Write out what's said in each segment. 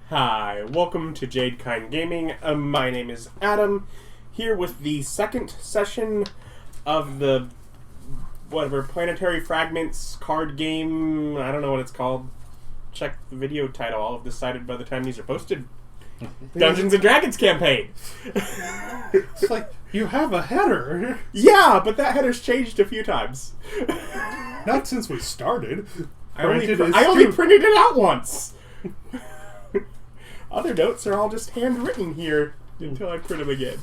Hi, welcome to Jade Kind Gaming. My name is Adam, here with the second session of the Planetary Fragments card game. I don't know what it's called. Check the video title. I'll have decided by the time these are posted. Dungeons and Dragons campaign. It's like, you have a header. Yeah, but that header's changed a few times. Not since we started. I only printed it out once. Other notes are all just handwritten here until I print them again.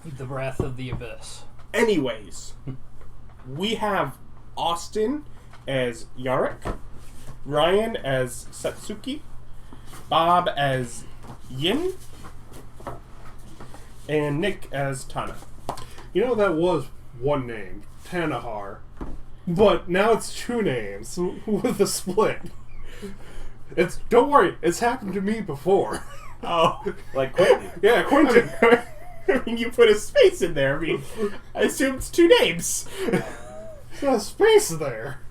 The Wrath of the Abyss. Anyways, we have Austin as Yarok, Ryan as Satsuki, Bob as Yin, and Nick as Tana. You know, that was one name, Tana Har. But now it's two names with a split. Don't worry, it's happened to me before. Oh. Like Quentin. Yeah, Quentin. I mean, you put a space in there. I mean, I assume it's two names. There's a space there.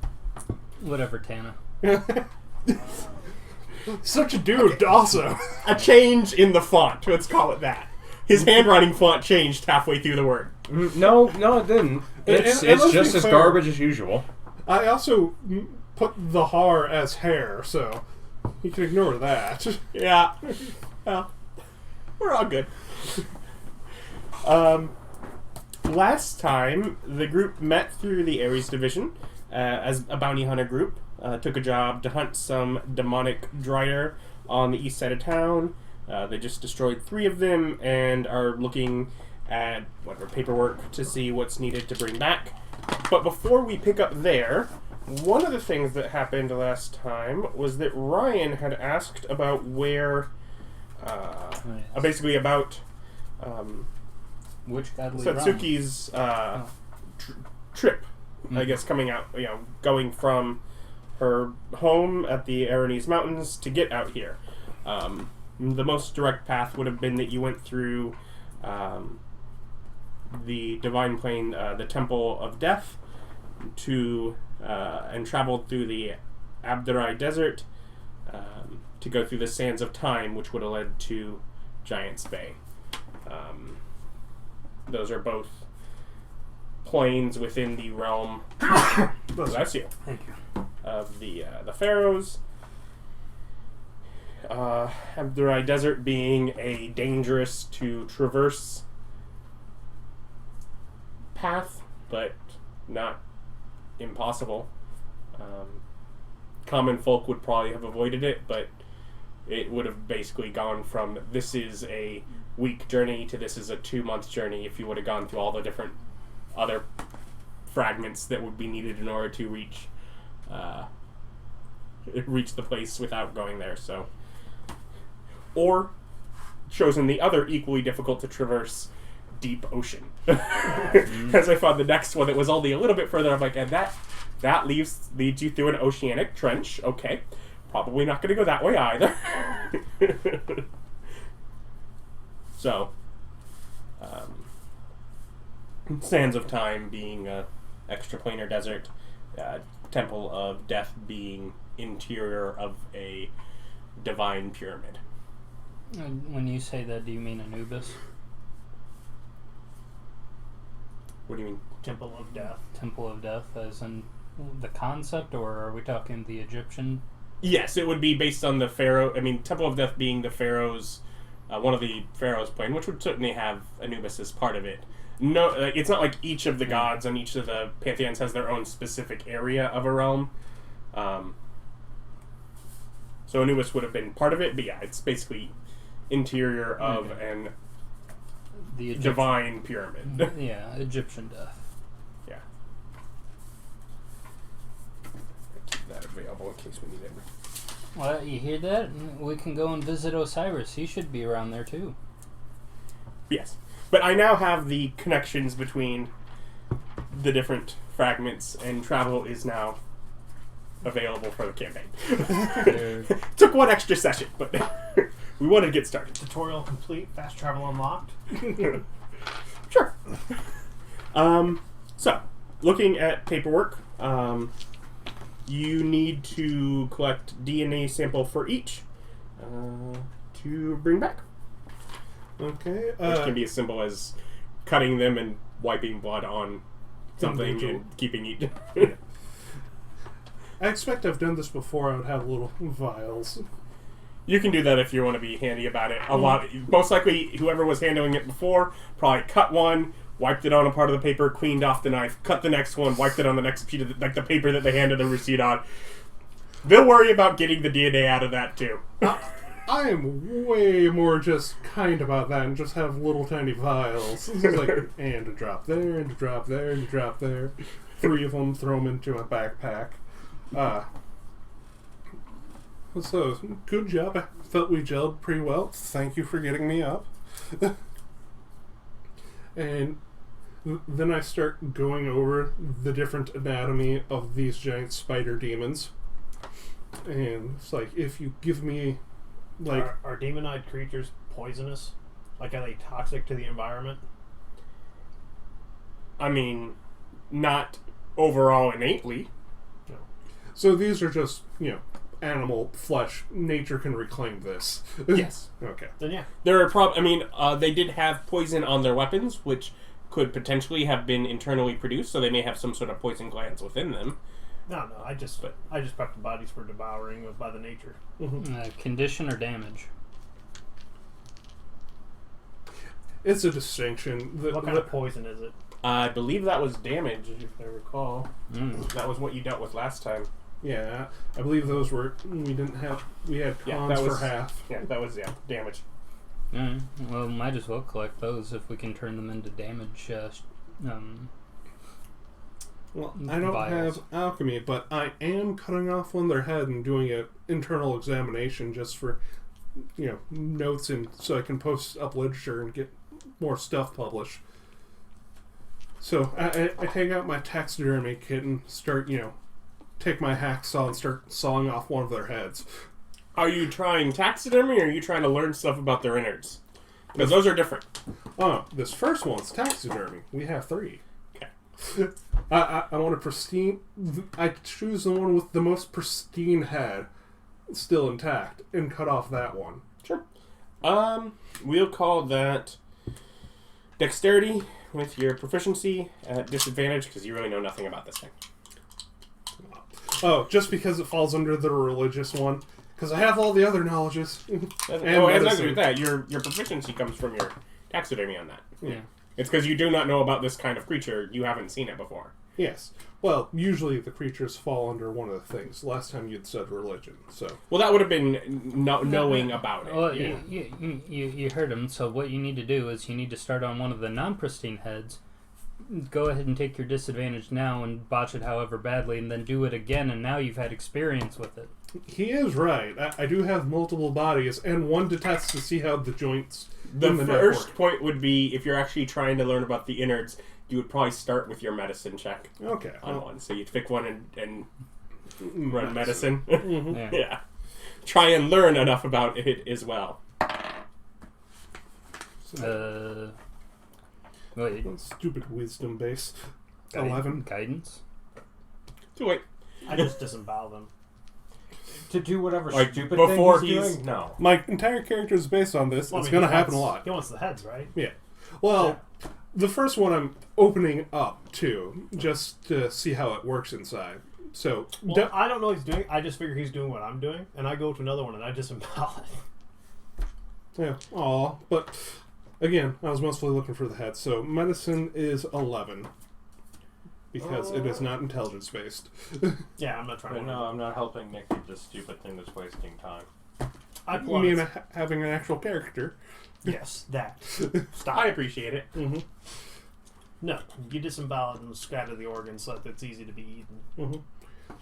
Whatever, Tana. Such a dude, also. A change in the font, let's call it that. His handwriting font changed halfway through the word. No, it didn't. It's just as garbage as usual. I also put the Har as hair, so you can ignore that. Yeah. Well, we're all good. Last time, the group met through the Ares division as a bounty hunter group. Took a job to hunt some demonic Drider on the east side of town. They just destroyed 3 of them and are looking at paperwork to see what's needed to bring back. But before we pick up there, one of the things that happened last time was that Ryan had asked about where, basically about which godly Satsuki's trip, I guess, coming out, going from her home at the Aranese Mountains to get out here. The most direct path would have been that you went through the Divine Plane, the Temple of Death, and traveled through the Abderai Desert to go through the Sands of Time, which would have led to Giant's Bay. Those are both planes within the realm. Bless you. Thank you. Of the Pharaohs. Abderai Desert being a dangerous to traverse path, but not impossible. Common folk would probably have avoided it, but it would have basically gone from this is a week journey to this is a 2-month journey if you would have gone through all the different other fragments that would be needed in order to reach the place without going there. So, or chosen the other equally difficult to traverse deep ocean. As I found the next one that was only a little bit further, I'm like, and that leads you through an oceanic trench. Okay, probably not going to go that way either. So, Sands of Time being extraplanar desert, Temple of Death being interior of a divine pyramid. When you say that, do you mean Anubis? What do you mean? Temple of Death. Temple of Death as in the concept, or are we talking the Egyptian? Yes, it would be based on the Pharaoh. I mean, Temple of Death being the Pharaoh's, one of the Pharaoh's plane, which would certainly have Anubis as part of it. No, it's not like each of the gods on each of the pantheons has their own specific area of a realm. So Anubis would have been part of it, but yeah, it's basically interior of the divine pyramid. Yeah, Egyptian death. Yeah. Keep that available in case we need it. Well, you hear that? We can go and visit Osiris. He should be around there too. Yes. But I now have the connections between the different fragments, and travel is now available for the campaign. Took one extra session, but we wanted to get started. Tutorial complete, fast travel unlocked. Sure. So, looking at paperwork, you need to collect DNA sample for each to bring back. Okay. Which can be as simple as cutting them and wiping blood on something and keeping each. I expect I've done this before. I would have little vials. You can do that if you want to be handy about it. Most likely, whoever was handling it before probably cut one, wiped it on a part of the paper, cleaned off the knife, cut the next one, wiped it on the next sheet of the paper that they handed the receipt on. They'll worry about getting the DNA out of that too. I am way more just kind about that and just have little tiny vials. It's like, and a drop there, and a drop there, and a drop there. 3 of them, throw them into a backpack. So, good job. I felt we gelled pretty well. Thank you for getting me up. And then I start going over the different anatomy of these giant spider demons. And it's like, if you give me, like... Are demonized creatures poisonous? Like, are they toxic to the environment? I mean, not overall innately. No. So these are just, animal flesh. Nature can reclaim this. Yes. Okay. Then yeah. There are they did have poison on their weapons, which could potentially have been internally produced, so they may have some sort of poison glands within them. No. I just prep the bodies for devouring by the nature. Mm-hmm. Condition or damage? It's a distinction. What kind of poison is it? I believe that was damage, if I recall. Mm. That was what you dealt with last time. Yeah, I believe those were... We had cons for half. Yeah, that was, damage. Well, might as well collect those if we can turn them into damage. Well, I don't vials. have alchemy, but I am cutting off one of their head and doing an internal examination just for, notes and so I can post up literature and get more stuff published. So I take out my taxidermy kit and start, take my hacksaw and start sawing off one of their heads. Are you trying taxidermy, or are you trying to learn stuff about their innards? Because those are different. Oh, this first one's taxidermy. We have 3. Okay. I want a pristine... I choose the one with the most pristine head still intact and cut off that one. Sure. We'll call that dexterity with your proficiency at disadvantage, because you really know nothing about this thing. Oh, just because it falls under the religious one? Because I have all the other knowledges. It has nothing to do with that. Your proficiency comes from your taxidermy on that. Yeah. It's because you do not know about this kind of creature. You haven't seen it before. Yes. Well, usually the creatures fall under one of the things. Last time you'd said religion, so... Well, that would have been knowing about it. Well, you heard him, so what you need to do is you need to start on one of the non-pristine heads, go ahead and take your disadvantage now and botch it however badly, and then do it again, and now you've had experience with it. He is right. I do have multiple bodies, and one to test to see how the joints... The first point would be, if you're actually trying to learn about the innards, you would probably start with your medicine check. Okay. On one. So you'd pick one and run medicine. Mm-hmm. Yeah. Try and learn enough about it as well. Wait. Stupid wisdom base. Guide- 11. Guidance? Too late. I just disembowel them. To do whatever Like, stupid before thing he's he's- doing? No. My entire character is based on this. Well, It's I mean, going to he happen a wants- lot. He wants the heads, right? Yeah. Well, the first one I'm opening up to, just to see how it works inside. So, Well, I don't know what he's doing. I just figure he's doing what I'm doing, and I go to another one and I disembowel it. yeah. Aw. But, again, I was mostly looking for the head. So, medicine is 11. Because it is not intelligence-based. Yeah, I'm not trying But to. no, I'm not helping Nick with this stupid thing that's wasting time. I You plug mean it. having an actual character. Yes, that. Stop. I appreciate it. Mm-hmm. No, you disembowel it and scatter the organs so that it's easy to be eaten. Mm-hmm.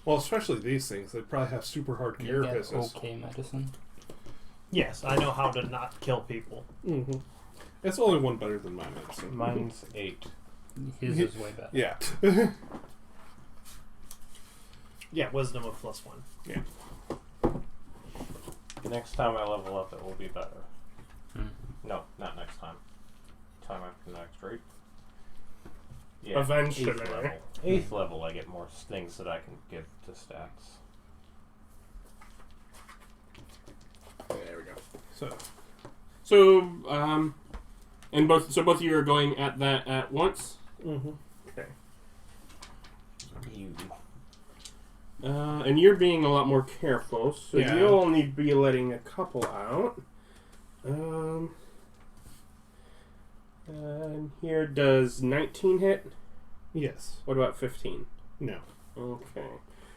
Well, especially these things. They probably have super hard You got carapaces. okay medicine. Yes, I know how to not kill people. Mm-hmm. It's only one better than my medicine. Mine's 8. His is way better. Yeah. Yeah, wisdom of +1. Yeah. Next time I level up, it will be better. No, not next time. Time after next, right? Yeah, Eventually. 8th level. 8th level, I get more things that I can give to stats. There we go. And both of you are going at that at once. Mm-hmm. Okay. You. And you're being a lot more careful, so Yeah. you'll only be letting a couple out. And here does 19 hit? Yes. What about 15? No. Okay.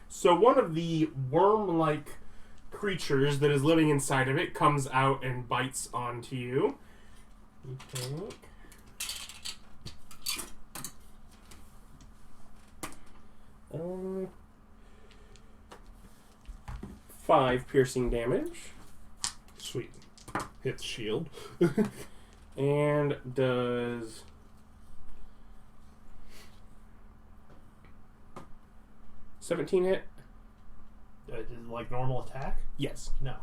So one of the worm-like creatures that is living inside of it comes out and bites onto you. You take 5 piercing damage. Sweet. Hits shield. And does 17 hit? Is it like normal attack? Yes. No.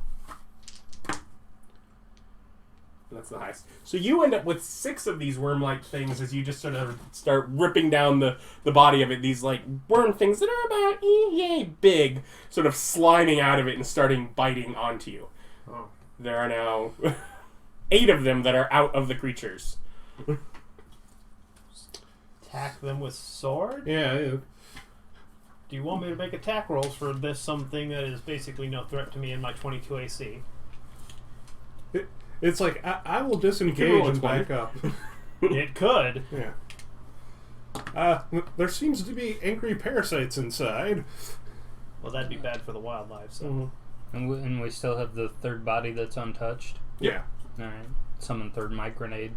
That's the highest. So you end up with 6 of these worm-like things as you just sort of start ripping down the body of it. These like worm things that are about yay big, sort of sliming out of it and starting biting onto you. Oh. There are now 8 of them that are out of the creatures. Attack them with sword? Yeah. Do you want me to make attack rolls for this something that is basically no threat to me in my 22 AC? It's like, I will You can disengage roll a and 20. back up. It could. Yeah. There seems to be angry parasites inside. Well, that'd be bad for the wildlife, so. Mm-hmm. And we still have the third body that's untouched. Yeah. Alright. Summon third mic grenade.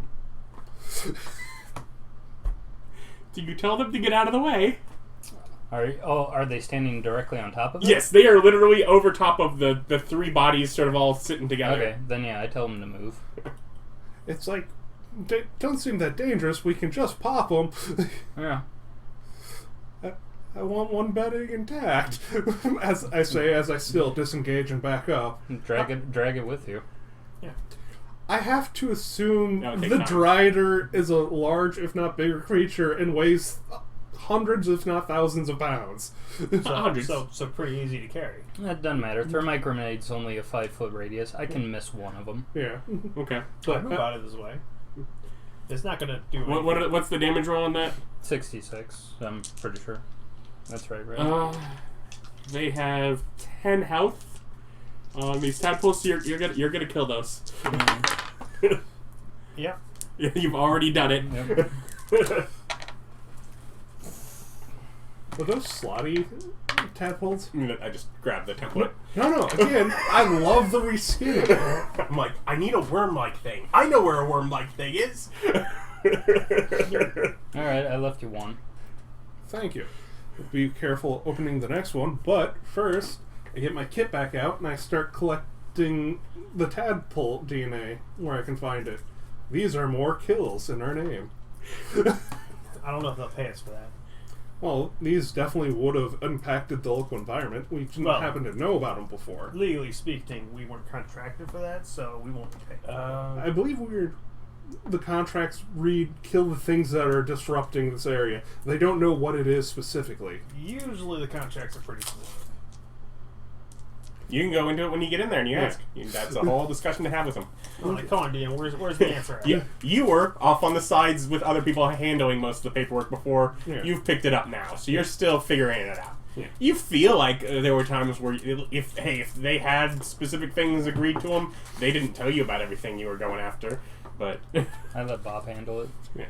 Do you tell them to get out of the way? Are they standing directly on top of it? Yes, they are literally over top of the 3 bodies sort of all sitting together. Okay, then yeah, I tell them to move. It's like, they don't seem that dangerous. We can just pop them. Yeah. I want one bedding intact. As I say, as I still disengage and back up. Drag it with you. I have to assume No, take the time. Drider is a large, if not bigger, creature and weighs hundreds, if not thousands of pounds. Hundreds. So pretty easy to carry. That doesn't matter. Thermite grenade's only a 5-foot radius. I can miss one of them. Yeah. Okay. I move out of this way. It's not going to do anything. What's the damage roll on that? 66, I'm pretty sure. That's right? They have 10 health. These tadpoles, so you're gonna kill those. Yeah. You've already done it. Yep. Were those slotty tadpoles? I just grabbed the template. No. Again, I love the reskinning. I'm like, I need a worm-like thing. I know where a worm-like thing is. Alright, I left you one. Thank you. Be careful opening the next one, but first, I get my kit back out and I start collecting the tadpole DNA where I can find it. These are more kills in our name. I don't know if they'll pay us for that. Well, these definitely would have impacted the local environment. We didn't happen to know about them before. Legally speaking, we weren't contracted for that, so we won't be paid. I believe the contracts read kill the things that are disrupting this area. They don't know what it is specifically. Usually the contracts are pretty smooth. You can go into it when you get in there and you ask. That's a whole discussion to have with them. I'm like, come on, DM, where's the answer at? You were off on the sides with other people handling most of the paperwork before. Yeah. You've picked it up now, so you're still figuring it out. Yeah. You feel like there were times where if they had specific things agreed to them, they didn't tell you about everything you were going after. But I let Bob handle it. yeah.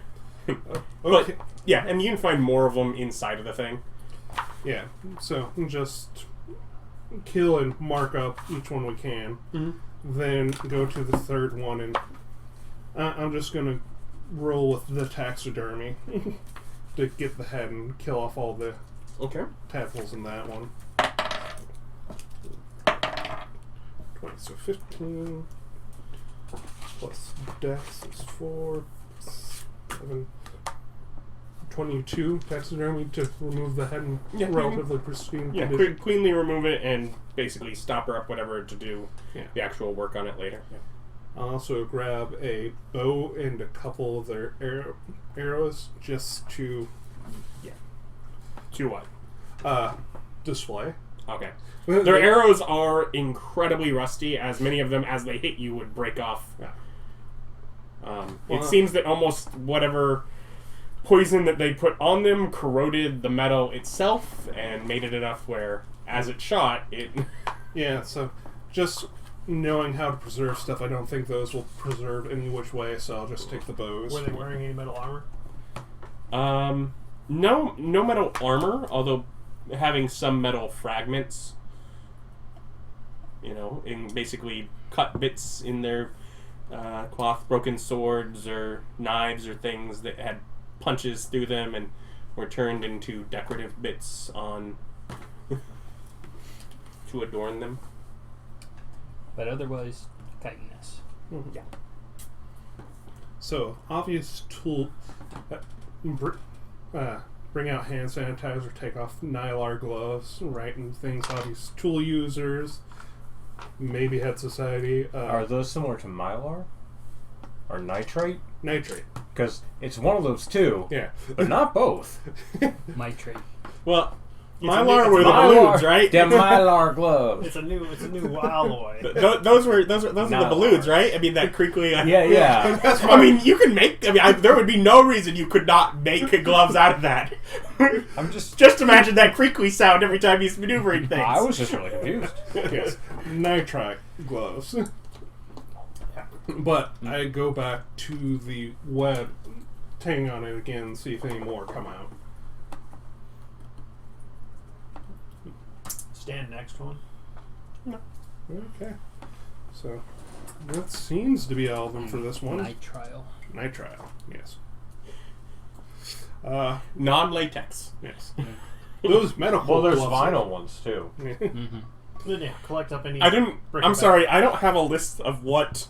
Okay. But yeah, and you can find more of them inside of the thing. Yeah, so just kill and mark up each one we can. Mm-hmm. Then go to the third one, and I'm just going to roll with the taxidermy to get the head and kill off all the tadpoles in that one. 20, so 15 plus dex is 4, 7, 22 taxidermy to remove the head in relatively pristine condition. Cleanly remove it and basically stop her up whatever to do the actual work on it later. Yeah. I'll also grab a bow and a couple of their arrows just to To what? Display. Okay. Their arrows are incredibly rusty, as many of them, as they hit you, would break off. It seems that almost whatever poison that they put on them corroded the metal itself and made it enough where, as it shot, it... Yeah, so just knowing how to preserve stuff, I don't think those will preserve any which way, so I'll just take the bows. Were they wearing any metal armor? No metal armor, although having some metal fragments, in basically cut bits in their cloth, broken swords or knives or things that had punches through them and were turned into decorative bits on to adorn them. But otherwise, kindness. Mm-hmm. Yeah. So, obvious tool... bring out hand sanitizer, take off Nylar gloves, writing things, obvious tool users, maybe head society. Are those similar to Mylar? Or nitrate? Nitrate. Because it's one of those two, Yeah. but not both. Nitrate. Well, It's Mylar a were the Mylar. balloons, right? Them Mylar gloves. It's a new alloy. Those are the Not balloons, ours. right? I mean, that crinkly... Yeah. I mean, you can make... there would be no reason you could not make gloves out of that. I'm just... Just imagine that crinkly sound every time he's maneuvering things. I was just really confused. Yes. Nitrite gloves. But I go back to the web, hang on it again, and see if any more come out. Stand next one. Okay. So, that seems to be all of them for this one. Nitrile. Nitrile, yes. Non-latex. Yes. Those medical Well, there's gloves. vinyl ones, too. Mm-hmm. Then yeah, collect up any. I'm sorry, I don't have a list of what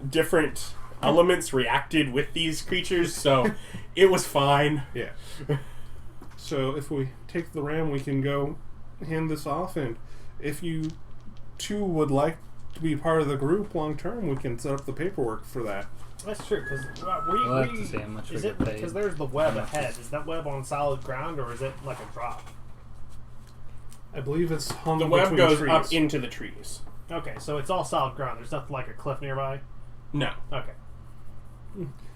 different elements reacted with these creatures, so it was fine. Yeah. So if we take the ram, we can go hand this off, and if you two would like to be part of the group long term, we can set up the paperwork for that. That's true, because We'll have to see how much we is get it paid. because there's the web ahead? Is that web on solid ground or is it like a drop? I believe it's hung The web between goes trees. up into the trees. Okay, so it's all solid ground. There's nothing like a cliff nearby. No. Okay,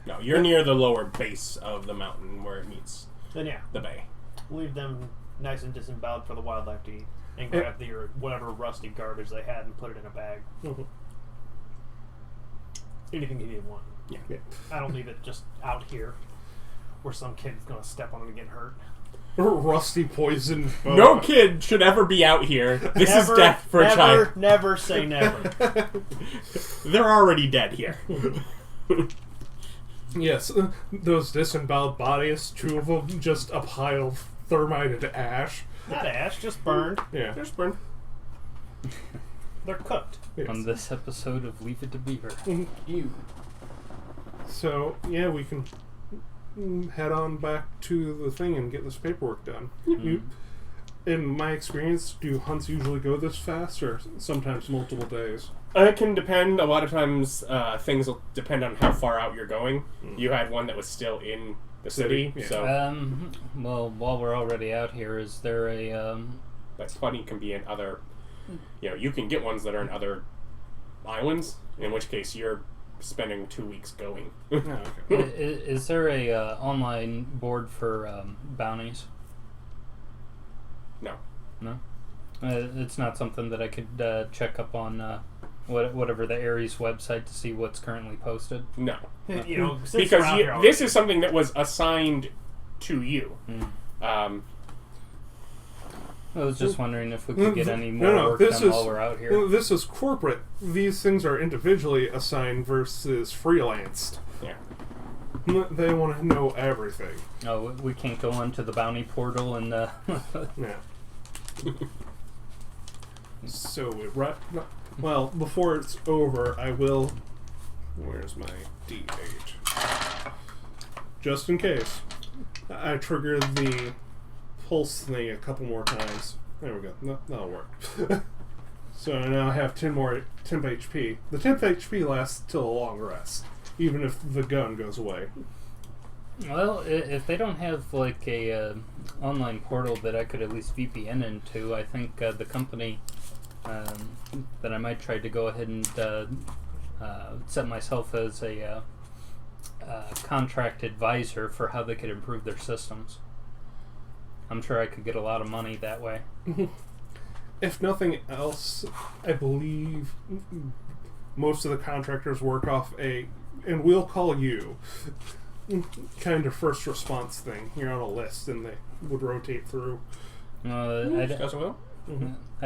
No, you're near the lower base of the mountain where it meets then yeah, the bay. leave them nice and disemboweled for the wildlife to eat, and grab their whatever rusty garbage they had and put it in a bag. Mhm. Anything you need want. Yeah. I don't leave it just out here where some kid's gonna step on it and get hurt. Rusty poison. No kid should ever be out here. This is death for a child. Never say never. They're already dead here. Yes, those disemboweled bodies, two of them, just a pile of thermite and ash. Not ash, just burned. Yeah. They're spurned. They're cooked. Yes. On this episode of Leave It to Beaver. You. So, yeah, we can head on back to the thing and get this paperwork done. You, in my experience, do hunts usually go this fast, or sometimes multiple days? It can depend. A lot of times, things will depend on how far out you're going. You had one that was still in the city, Yeah. so Well, while we're already out here, is there a, but plenty can be in other. You can get ones that are in other islands. In which case, you're spending 2 weeks going. Oh, okay. is there a online board for bounties? No. No? It's not something that I could check up on whatever the Ares website to see what's currently posted? No. Since Because we're out here this already. is something that was assigned to you. I was just wondering if we could get any more No, work this done is- while we're out here. Well, this is corporate. These things are individually assigned versus freelanced. Yeah. They want to know everything. Oh, we can't go onto the bounty portal and Yeah. So, well, before it's over, I will... Where's my D8? Just in case. I triggered the pulse thing a couple more times. There we go. No, that'll work. So now I have 10 HP. The 10 HP lasts till a long rest, even if the gun goes away. Well, if they don't have like a online portal that I could at least VPN into, I think the company that I might try to go ahead and set myself as a contract advisor for how they could improve their systems. I'm sure I could get a lot of money that way. If nothing else, I believe most of the contractors work off and we'll call you, kind of first response thing. You're on a list and they would rotate through. I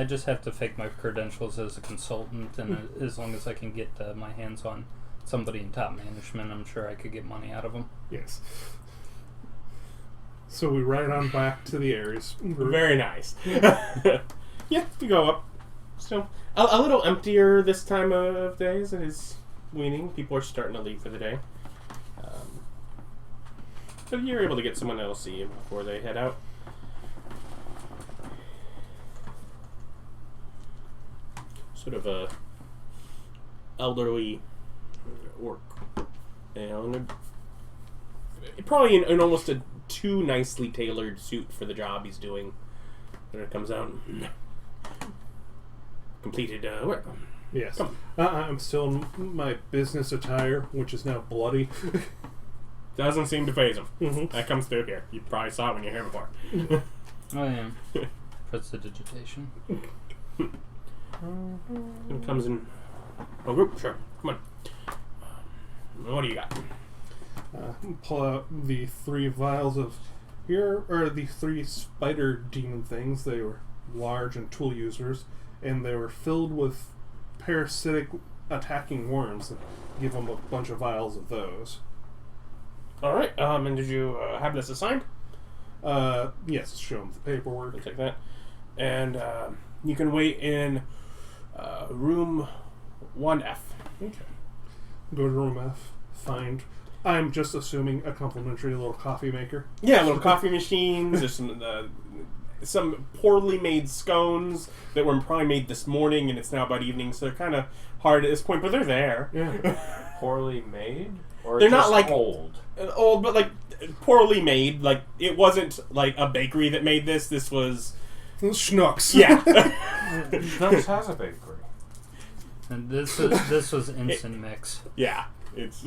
just have to fake my credentials as a consultant, and as long as I can get my hands on somebody in top management, I'm sure I could get money out of them. Yes. So we ride on back to the Ares. Very nice. Yeah, we go up. So a little emptier this time of day as it is weaning. People are starting to leave for the day. But you're able to get someone else see you before they head out. Sort of a elderly orc. Probably in almost a too nicely tailored suit for the job he's doing. When it comes out, completed work. Yes. I'm still in my business attire, which is now bloody. Doesn't seem to faze him. Mm-hmm. That comes through here. You probably saw it when you were here before. Oh yeah, prestidigitation. It comes in. Oh, group, sure. Come on. What do you got? Pull out the 3 vials of here are the 3 spider demon things. They were large and tool users, and they were filled with parasitic attacking worms. Give them a bunch of vials of those. All right. And did you have this assigned? Yes. Show them the paperwork. We'll take that. And you can wait in room 1F. Okay. Go to room F. Find. I'm just assuming a complimentary little coffee maker. Yeah, little coffee machines. There's some poorly made scones that were probably made this morning, and it's now about evening, so they're kind of hard at this point, but they're there. Yeah. Poorly made? Or They're just not like old? Old, but like poorly made. Like it wasn't like a bakery that made this. This was Schnucks. Yeah. Schnucks has a bakery. And this was instant mix. Yeah. It's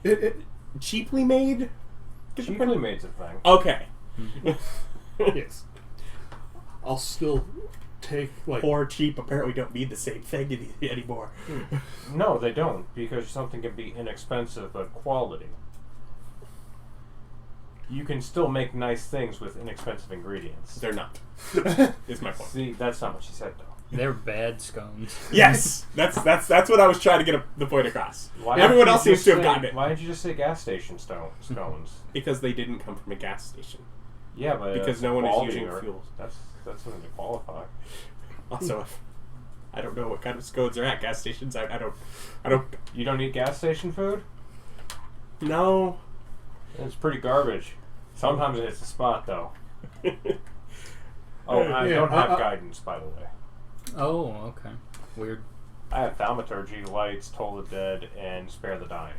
It cheaply made. Cheaply made's a thing. Okay. yes. I'll still take like Poor cheap apparently don't mean the same thing anymore. No, they don't, because something can be inexpensive but quality. You can still make nice things with inexpensive ingredients. They're not. Is my point. See, that's not what she said, though. They're bad scones. Yes, that's what I was trying to get the point across. Why Everyone didn't else you seems to have say- gotten it Why did you just say gas station scones? because they didn't come from a gas station. Yeah, but Because no one is quality using or- fuels. That's something to qualify. Also, I don't know what kind of scones are at gas stations. I don't. You don't eat gas station food? No. It's pretty garbage. Sometimes it hits the spot, though. Oh, I Yeah, don't have guidance, by the way. Oh, okay. Weird. I have thaumaturgy, lights, toll the dead, and spare the dying.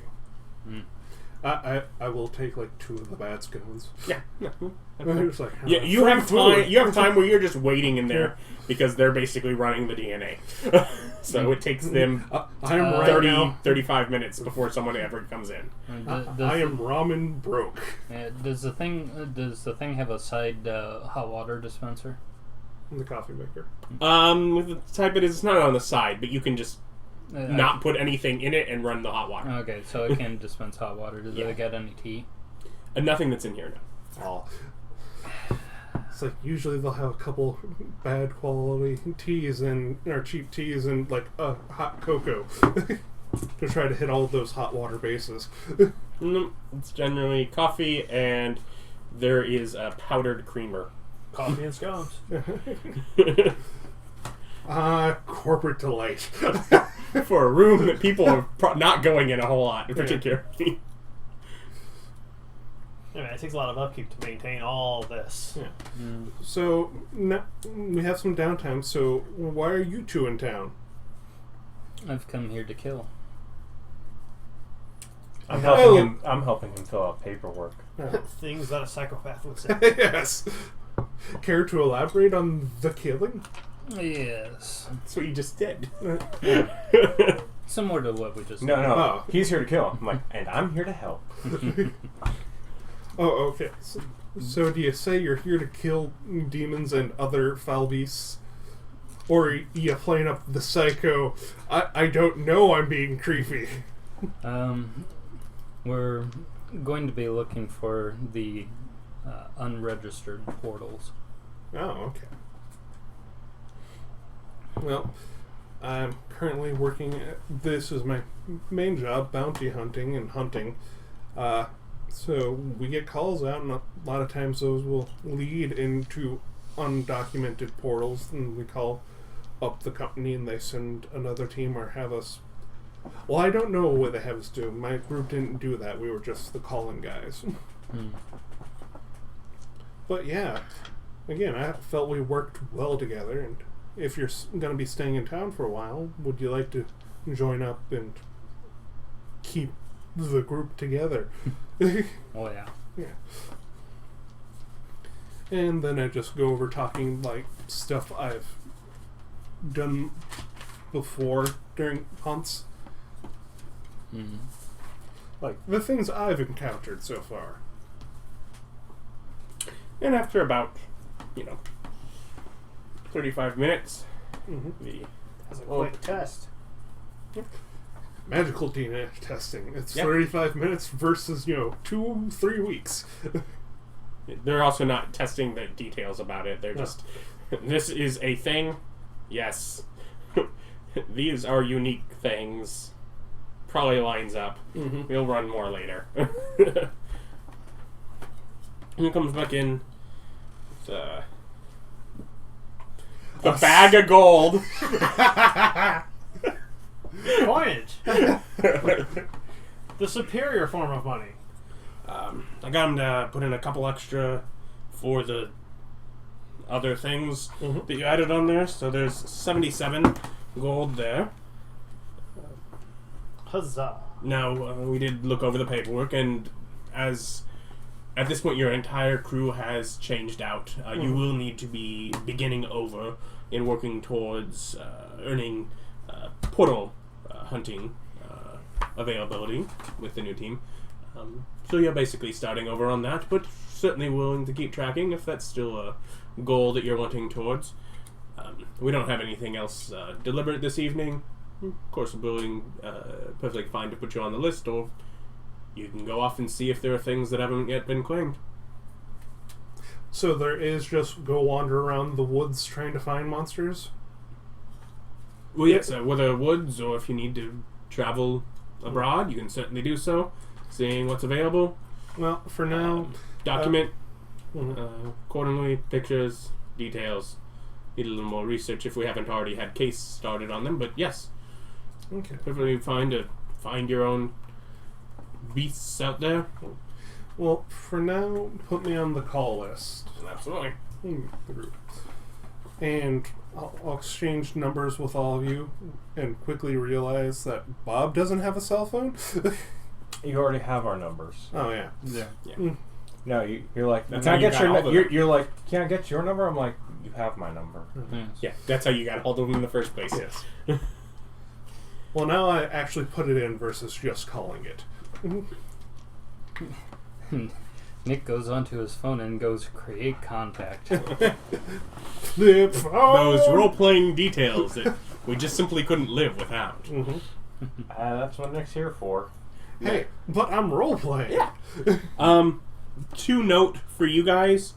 Mm. I will take like 2 of the bad scones. Yeah. It's like, Yeah, you have time. You have time where you're just waiting in there because they're basically running the DNA. So it takes them I'm right 30, now. 35 minutes before someone ever comes in. I am ramen broke. Does the thing have a side hot water dispenser? The coffee maker. With the type it is, it's not on the side, but you can just I not put anything in it and run the hot water. Okay, so it can dispense hot water. Does Yeah. it get any tea? And nothing that's in here now. Oh. It's like usually they'll have a couple bad quality teas or cheap teas and like hot cocoa to try to hit all of those hot water bases. It's generally coffee, and there is a powdered creamer. Coffee and scones. Corporate delight. For a room that people are not going in a whole lot, in particular. I mean, it takes a lot of upkeep to maintain all this. Yeah. So now we have some downtime. So why are you 2 in town? I've come here to kill. I'm helping him fill out paperwork. Things that a psychopath would say. Yes. Care to elaborate on the killing? Yes. That's what you just did. Similar to what we just No, did. no. He's here to kill. I'm like, and I'm here to help. Oh, okay. So do you say you're here to kill demons and other foul beasts? Or are you playing up the psycho, I don't know, I'm being creepy? We're going to be looking for the unregistered portals. Oh, okay. Well, I'm currently working this is my main job, bounty hunting and hunting. So we get calls out, and a lot of times those will lead into undocumented portals, and we call up the company and they send another team or have us. Well, I don't know what they have us do. My group didn't do that. We were just the calling guys. But yeah, again, I felt we worked well together, and if you're going to be staying in town for a while, would you like to join up and keep the group together? Oh, yeah. Yeah. And then I just go over talking, like, stuff I've done before during hunts. Like, the things I've encountered so far. And after about, 35 minutes, the That's a quick test. Magical DNA testing. It's Yep. 35 minutes versus, 2-3 weeks. they're also not testing the details about it. They're just, this is a thing. Yes. These are unique things. Probably lines up. We'll run more later. And he comes back in with the bag of gold. Coinage. The superior form of money. I got him to put in a couple extra for the other things that you added on there. So there's 77 gold there. Huzzah. Now, we did look over the paperwork, and as at this point your entire crew has changed out, you will need to be beginning over in working towards earning portal hunting availability with the new team. So you're basically starting over on that, but certainly willing to keep tracking if that's still a goal that you're wanting towards. We don't have anything else deliberate this evening. Of course, we're willing, perfectly fine to put you on the list, or you can go off and see if there are things that haven't yet been claimed. So there is just go wander around the woods trying to find monsters? Well, yes, whether woods or if you need to travel abroad, you can certainly do so, seeing what's available. Well, for now... document accordingly, pictures, details. Need a little more research if we haven't already had case started on them, but yes. Okay. Perfectly fine to find your own beasts out there. Well, for now, put me on the call list. Absolutely. The group. And I'll exchange numbers with all of you and quickly realize that Bob doesn't have a cell phone. You already have our numbers. Oh, yeah. Yeah. No, you're like, That's can I how you get got your all the- you're like, can I get your number? I'm like, you have my number. Yeah, that's how you got hold of them in the first place. Yes. Well, now I actually put it in versus just calling it. Nick goes onto his phone and goes create contact. Flip phone! Those role-playing details that we just simply couldn't live without. That's what Nick's here for. Hey, but I'm role-playing. Yeah. To note for you guys,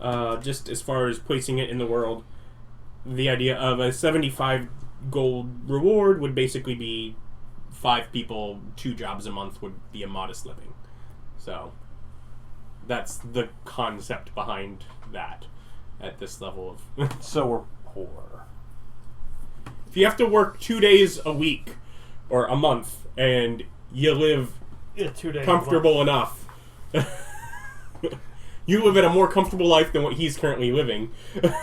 just as far as placing it in the world, the idea of a 75 gold reward would basically be 5 people, 2 jobs a month would be a modest living. So that's the concept behind that at this level of... So we're poor. If you have to work 2 days a week or a month and you live 2 days. comfortable enough, you live in a more comfortable life than what he's currently living.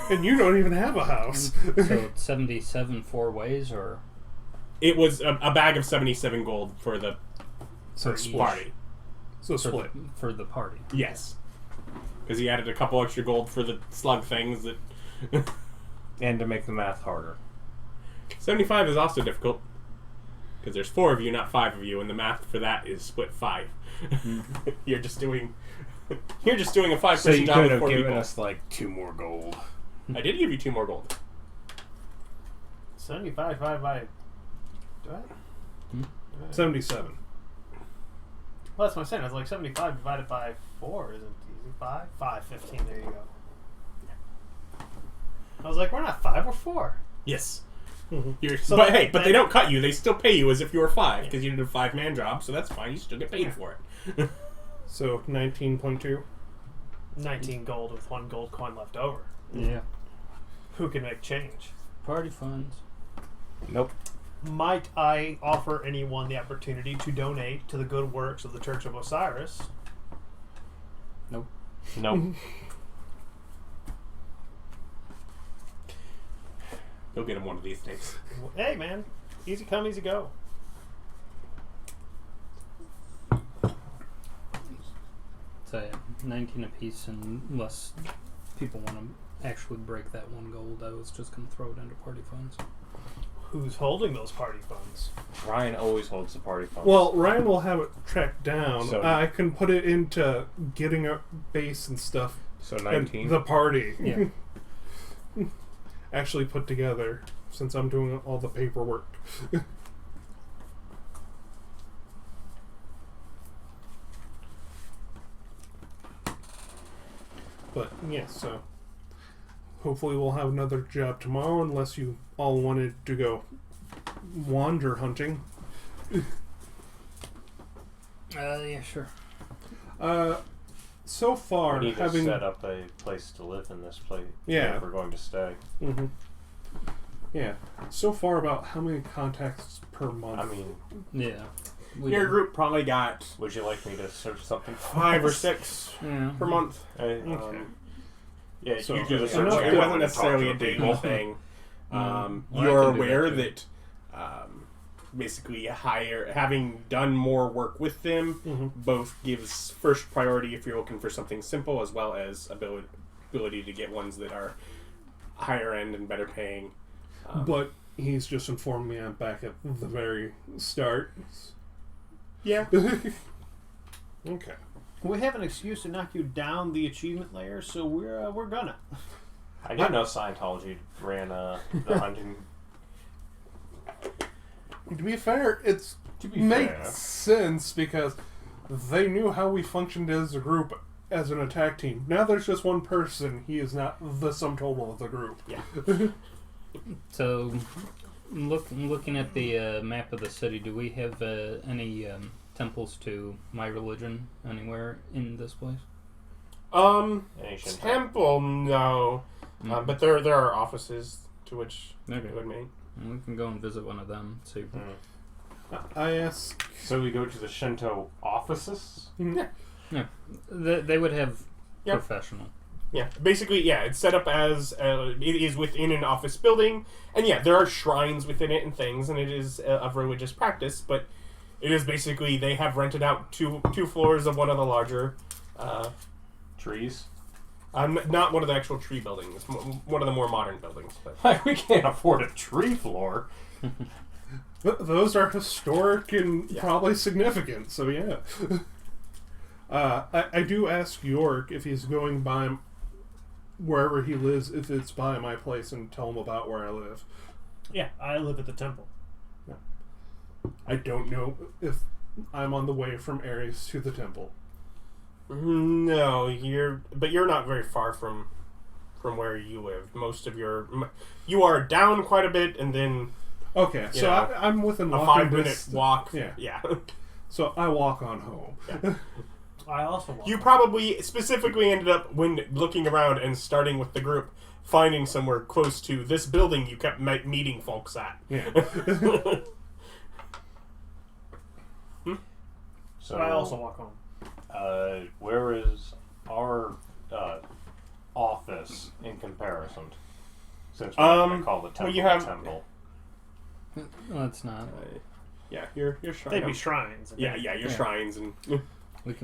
And you don't even have a house. So 77 4 ways, or It was a bag of 77 gold for the So For split. each. Party. So for split. for the party. Yes. Because he added a couple extra gold for the slug things that... And to make the math harder. 75 is also difficult. Because there's 4 of you, not 5 of you, and the math for that is split 5. You're just doing... You're just doing a 5-person So you job could with have 4 given people. us like 2 more gold. I did give you 2 more gold. 75 divided by... Do I? 77. Well, that's what I'm saying. I was like 75 divided by 4 isn't easy. 5? 5, 15. There you go. I was like, we're not 5, we're 4. Yes. Mm-hmm. So but that- hey, but they that- don't cut you. They still pay you as if you were 5 because you did a 5-man job, so that's fine. You still get paid for it. So 19.2. 19 gold with 1 gold coin left over. Yeah. Who can make change? Party funds. Nope. Might I offer anyone the opportunity to donate to the good works of the Church of Osiris? Nope. Nope. You'll get him one of these days. Hey, man. Easy come, easy go. So yeah, 19 apiece, unless people want to actually break that 1 gold, I was just going to throw it into party funds. Who's holding those party funds? Ryan always holds the party funds. Well, Ryan will have it tracked down. So- I can put it into getting a base and stuff. So And 19. the party. Yeah. Actually put together, since I'm doing all the paperwork. But, yeah, so... Hopefully we'll have another job tomorrow, unless you all wanted to go wander hunting. Yeah, sure. So far, we need to having... set up a place to live in this place. Yeah. If we're going to stay. Mhm. Yeah. So far, about how many contacts per month? I mean, Yeah. Your group probably got would you like me to search something? 5 or 6 Yeah. per month. Okay. Yeah, So, you do the enough search. to- It Yeah, wasn't necessarily a daily people. thing. Well, I You're can do that aware too. that basically having done more work with them Mhm. both gives first priority if you're looking for something simple, as well as ability to get ones that are higher end and better paying. But he's just informed me I'm back at the very start. Yeah. Okay. We have an excuse to knock you down the achievement layer, so we're gonna. I didn't know Scientology ran the hunting. To be fair, it To be makes fair. sense because they knew how we functioned as a group, as an attack team. Now there's just one person. He is not the sum total of the group. Yeah. So, looking at the map of the city, do we have any temples to my religion anywhere in this place? Ancient Temple, no. But there are offices to which Okay. it would mean. We can go and visit one of them. See. I ask. So we go to the Shinto offices. Yeah. Yeah, they would have Yep. professional. Yeah, basically, yeah, it's set up as it is within an office building, and yeah, there are shrines within it and things, and it is of religious practice. But it is basically they have rented out two floors of one of the larger, Trees. not one of the actual tree buildings, one of the more modern buildings. But Like we can't afford a tree floor. Those are historic and Yeah. probably significant, so yeah. I do ask York if he's going by wherever he lives, if it's by my place, and tell him about where I live. Yeah, I live at the temple. I don't know if I'm on the way from Ares to the temple. no, you're not very far from where you live. Most of you are down quite a bit, and then Okay, so Yeah. I'm within a walking 5-minute distance. walk. Yeah. So I walk on home. Yeah. I also walk. You probably specifically ended up, when looking around and starting with the group, finding somewhere close to this building you kept meeting folks at. Yeah. So I also walk home. where is our office in comparison? Since we're going to call the temple you have- a temple. Let's not. Yeah, your shrine. They'd be shrines. Yeah, your shrines. And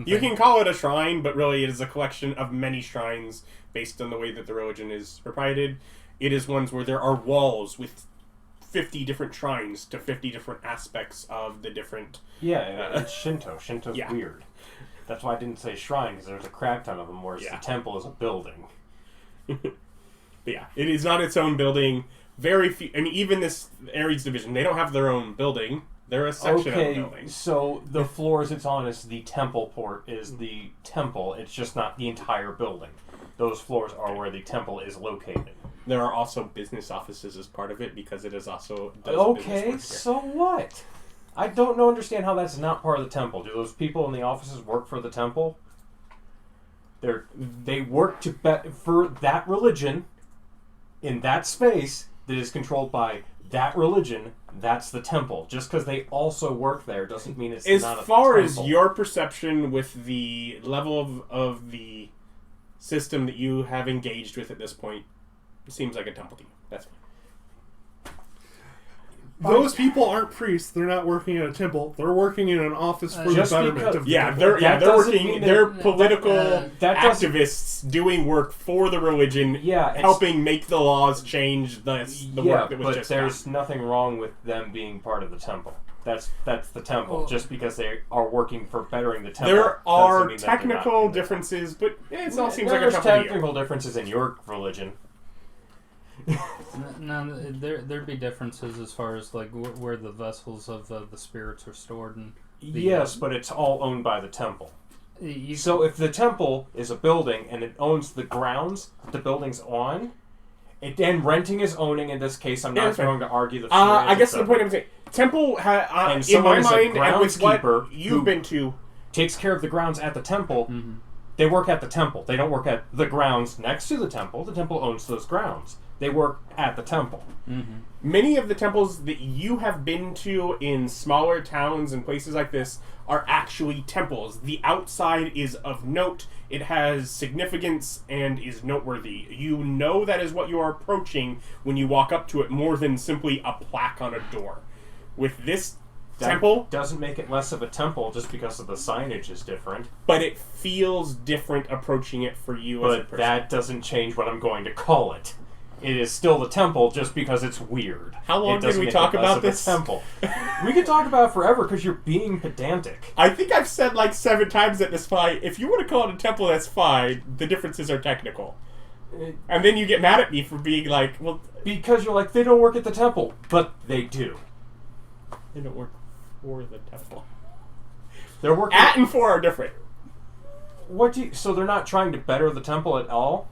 You can call it a shrine, but really it is a collection of many shrines based on the way that the religion is provided. It is ones where there are walls with 50 different shrines to 50 different aspects of the different... Yeah, it's Shinto. Shinto's Yeah. weird. That's why I didn't say shrine, because there's a crap ton of them, whereas the temple is a building. But yeah, it is not its own building. Very few... I mean, even this Ares division, they don't have their own building. They're a section of the building. So the floors it's on is the temple port, is the temple. It's just not the entire building. Those floors are where the temple is located. There are also business offices as part of it, because it is also... Okay, so what? I don't understand how that's not part of the temple. Do those people in the offices work for the temple? They work for that religion in that space that is controlled by that religion. That's the temple. Just because they also work there doesn't mean it's not a temple. As far as your perception with the level of the system that you have engaged with at this point, it seems like a temple to you. That's fine. Those people aren't priests. They're not working at a temple. They're working in an office for the betterment of the temple. They're working. They're political activists doing work for the religion, helping make the laws change the work that was just done. But there's nothing wrong with them being part of the temple. That's the temple. Just because they are working for bettering the temple. There are technical differences, but it all seems like a temple. There's technical differences in your religion. No, there'd be differences as far as like where the vessels of the spirits are stored. And yes, but it's all owned by the temple. So if the temple is a building and it owns the grounds the building's on, and renting is owning in this case, I'm not going to argue the. I guess the point I'm saying, temple in my mind, and with what you've been to, takes care of the grounds at the temple. Mm-hmm. They work at the temple. They don't work at the grounds next to the temple. The temple owns those grounds. They work at the temple. Mm-hmm. Many of the temples that you have been to in smaller towns and places like this are actually temples. The outside is of note. It has significance and is noteworthy. You know that is what you are approaching when you walk up to it, more than simply a plaque on a door. With this temple doesn't make it less of a temple just because of the signage is different. But it feels different approaching it for you as a person. But that doesn't change what I'm going to call it. It is still the temple just because it's weird. How long can we talk about this? Temple. We could talk about it forever because you're being pedantic. I think I've said like 7 times at this fight, if you want to call it a temple, that's fine. The differences are technical. And then you get mad at me for being like, well... Because you're like, they don't work at the temple. But they do. They don't work for the temple. They're working... At and for are different. So they're not trying to better the temple at all?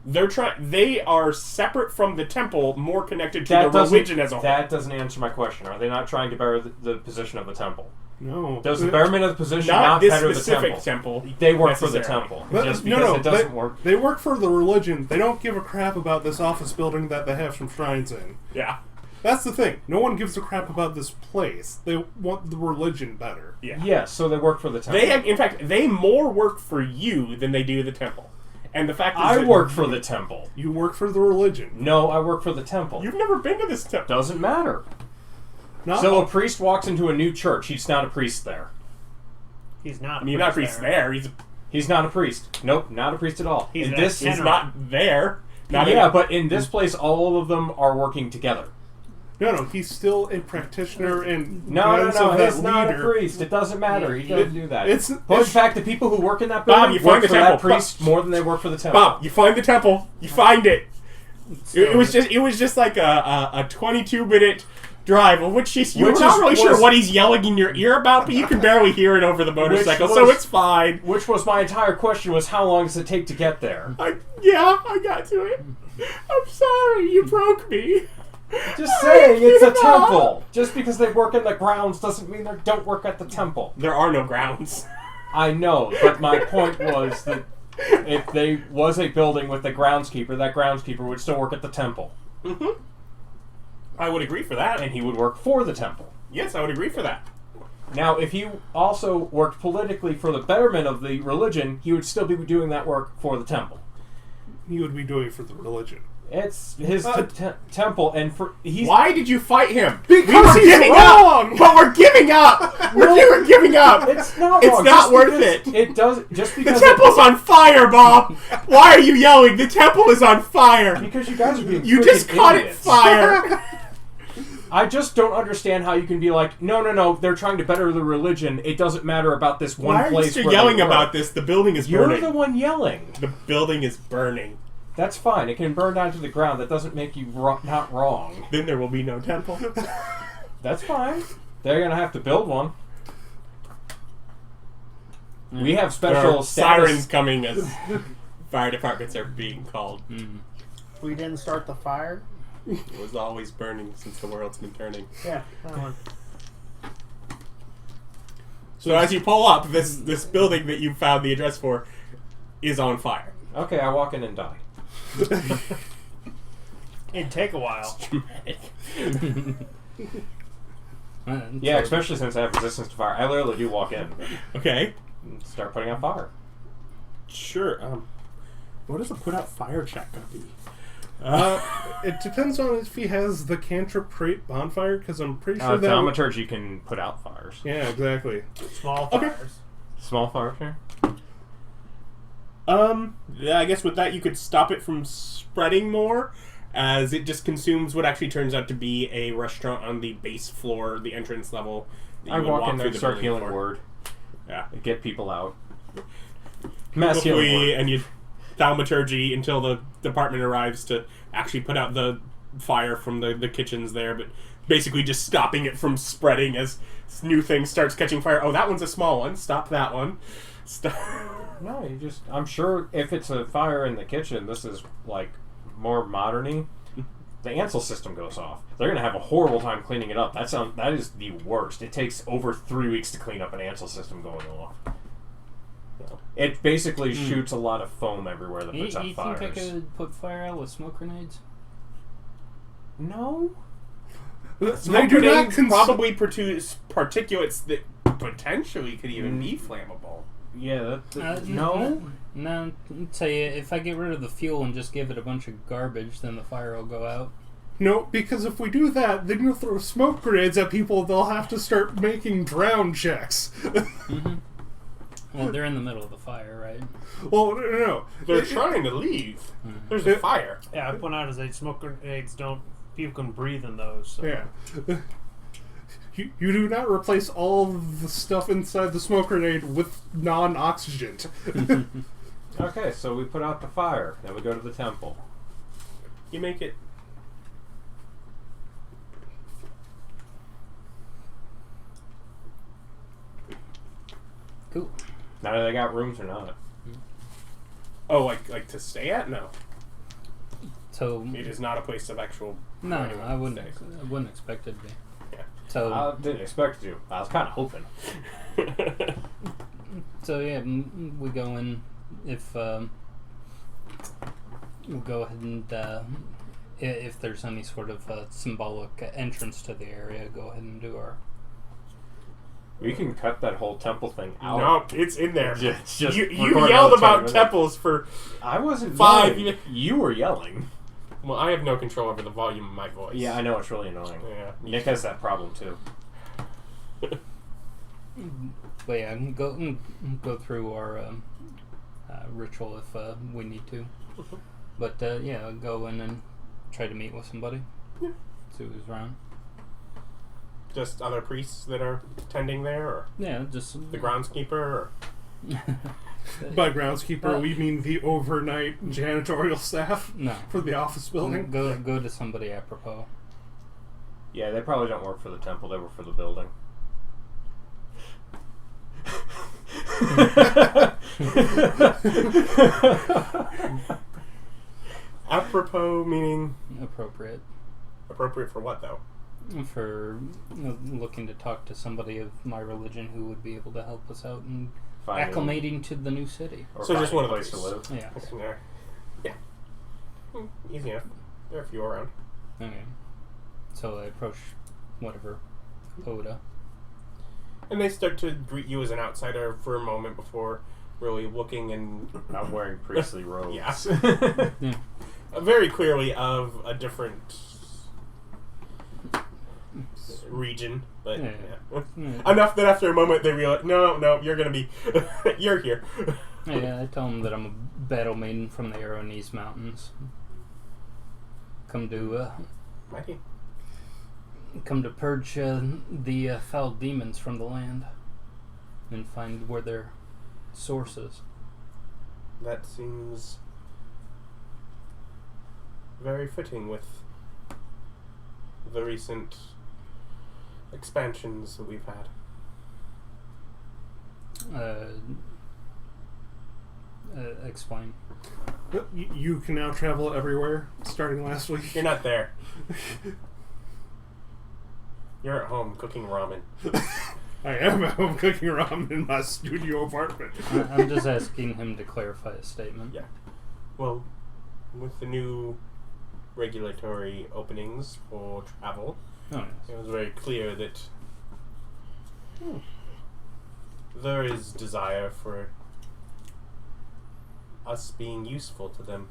They are separate from the temple, more connected to the religion as a whole. That doesn't answer my question. Are they not trying to better the position of the temple? No. Does the betterment of the position not better the temple? This specific temple. They work for the temple. Just because it doesn't work. They work for the religion. They don't give a crap about this office building that they have some shrines in. Yeah. That's the thing. No one gives a crap about this place. They want the religion better. Yeah. Yes, so they work for the temple. In fact, they more work for you than they do the temple. And the fact is I work for the temple. You work for the religion. No, I work for the temple. You've never been to this temple. Doesn't matter. So a priest walks into a new church. He's not a priest there. He's not. He's not a priest there. He's not a priest. Nope, not a priest at all. He's not there. But in this place, all of them are working together. No, he's still a practitioner and no, he's not a priest. It doesn't matter. He doesn't do that. In fact, the people who work in that building work for that priest more than they work for the temple. Bob, you find the temple. You find it. It was just like a 22-minute drive, of which you're not really sure what he's yelling in your ear about, but you can barely hear it over the motorcycle, so it's fine. Which was my entire question: was how long does it take to get there? I got to it. I'm sorry, you broke me. Just saying, it's a temple. Just because they work in the grounds doesn't mean they don't work at the temple. There are no grounds. I know, but my point was that if there was a building with a groundskeeper, that groundskeeper would still work at the temple. Mm-hmm. I would agree for that. And he would work for the temple. Yes, I would agree for that. Now, if he also worked politically for the betterment of the religion, he would still be doing that work for the temple. He would be doing it for the religion. It's his temple, and he's. Why did you fight him? Because we were he's giving wrong! up! But we're giving up! We're giving up! It's not. It's wrong. not Just worth because it! It does just The because temple's on fire, Bob! Why are you yelling? The temple is on fire! Because you guys are being. You just caught it idiots. fire! I just don't understand how you can be like, no, they're trying to better the religion. It doesn't matter about this one Why are you place. still where yelling they were. about this? The building is You're burning. the one yelling. The building is burning. That's fine. It can burn down to the ground. That doesn't make you not wrong. Then there will be no temple. That's fine. They're gonna have to build one. We have There special are status. sirens coming as fire departments are being called. We didn't start the fire. It was always burning since the world's been turning. Yeah. That one. So as you pull up, this building that you found the address for is on fire. Okay, I walk in and die. It'd take a while. Yeah, especially since I have resistance to fire. I literally do walk in Okay. and start putting out fire. Sure. What does a put out fire check gonna be? It depends on if he has the cantrip create bonfire, because I'm pretty sure that... Thaumaturgy can put out fires. Yeah, exactly. Small Okay. fires. Small fire here? Yeah, I guess with that you could stop it from spreading more, as it just consumes what actually turns out to be a restaurant on the base floor, the entrance level. that I you would walk in there through and the start building healing for. word. Yeah. Get people out. Mass healing Hopefully, word. and you thaumaturgy until the department arrives to actually put out the fire from the kitchens there, but basically just stopping it from spreading as new things starts catching fire. Oh, that one's a small one. Stop that one. Stop. No, you just... I'm sure if it's a fire in the kitchen, this is, like, more modern-y. The Ansel system goes off. They're going to have a horrible time cleaning it up. That is the worst. It takes over 3 weeks to clean up an Ansel system going off. It basically shoots a lot of foam everywhere that puts out You fires. think I could put fire out with smoke grenades? No. They do not probably produce particulates that potentially could even be flammable. Yeah, no. No, I'll tell you, if I get rid of the fuel and just give it a bunch of garbage, then the fire will go out. No, because if we do that, then you'll throw smoke grenades at people, they'll have to start making drown checks. Well, they're in the middle of the fire, right? Well, no. They're trying to leave. There's a fire. Yeah, I point out as smoke grenades don't. People can breathe in those. So. Yeah. You do not replace all the stuff inside the smoke grenade with non-oxygen. Okay, so we put out the fire. Then we go to the temple. You make it. Cool. Now do they got rooms or not? Oh, like to stay at? No. So It is not a place of actual. no, anyone I wouldn't. to stay. I wouldn't expect it to be. Yeah. So I didn't expect you. I was kind of hoping. So yeah, we go in. If we'll go ahead and if there's any sort of symbolic entrance to the area, go ahead and do our. We can cut that whole temple thing out. No, it's in there. It's just you record yelled another about 20 minutes. temples for. I wasn't 5 yelling. You were yelling. Well, I have no control over the volume of my voice. Yeah, I know, it's really annoying. Yeah. Nick has that problem too. But yeah, go through our ritual if we need to. But yeah, go in and try to meet with somebody. Yeah. See who's around. Just other priests that are tending there, or Yeah, just the groundskeeper, or By groundskeeper, we mean the overnight janitorial staff No. for the office building. Go to somebody apropos. Yeah, they probably don't work for the temple, they work for the building. apropos meaning Appropriate. appropriate for what though? For looking to talk to somebody of my religion who would be able to help us out and Finding- acclimating to the new city. or So just finding one a of place to those. live. Yeah. That's in there. Yeah. Easy enough. There are a few around. Okay. So I approach whatever Oda. And they start to greet you as an outsider for a moment before really looking and I'm wearing priestly robes. Yes. Yeah. very clearly of a different region, but enough that after a moment they realize, no, you're gonna be, you're here. Yeah, I tell them that I'm a battle maiden from the Aronese Mountains. Come to Mighty. come to purge the foul demons from the land and find where their source is. That seems very fitting with the recent expansions that we've had. Explain. You can now travel everywhere, starting last week. You're not there. You're at home cooking ramen. I am at home cooking ramen in my studio apartment. I'm just asking him to clarify a statement. Yeah. Well, with the new regulatory openings for travel, Oh, yes. it was very clear that there is desire for us being useful to them.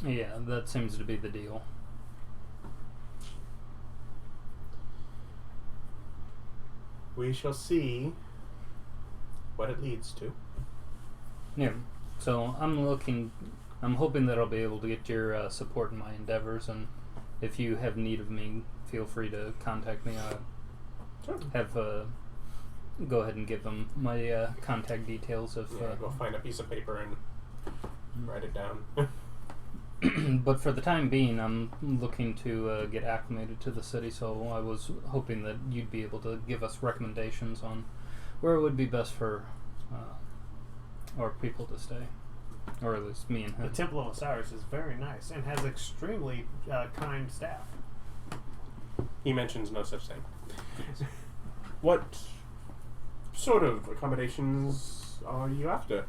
Yeah, that seems to be the deal. We shall see what it leads to. Yeah. So I'm hoping that I'll be able to get your support in my endeavors, and if you have need of me, feel free to contact me. Sure. Go ahead and give them my contact details. Go find a piece of paper and write it down. But for the time being, I'm looking to get acclimated to the city, so I was hoping that you'd be able to give us recommendations on where it would be best for our people to stay. Or at least me and him. The Temple of Osiris is very nice and has extremely kind staff. He mentions no such thing. What sort of accommodations are you after?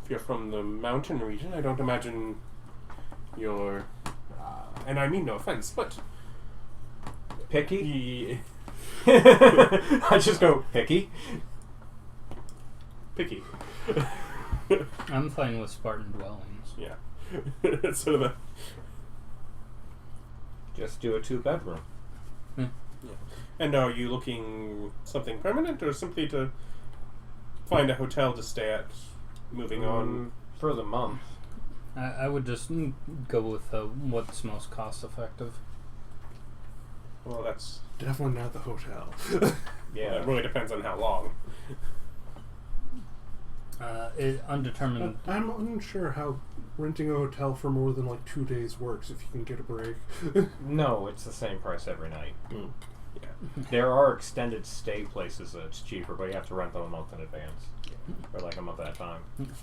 If you're from the mountain region, I don't imagine you're... and I mean no offense, but... Picky? I just go, picky? Picky. I'm fine with Spartan dwellings. Yeah. It's sort of a... Just do a 2-bedroom. Yeah. And are you looking something permanent or simply to find a hotel to stay at moving on? For the month. I would just go with what's most cost effective. Well, that's... Definitely not the hotel. Yeah, it really depends on how long. Undetermined. I'm unsure how renting a hotel for more than like 2 days works if you can get a break. No, it's the same price every night. Mm. Yeah. There are extended stay places that's cheaper, but you have to rent them a month in advance. Or like a month at a time.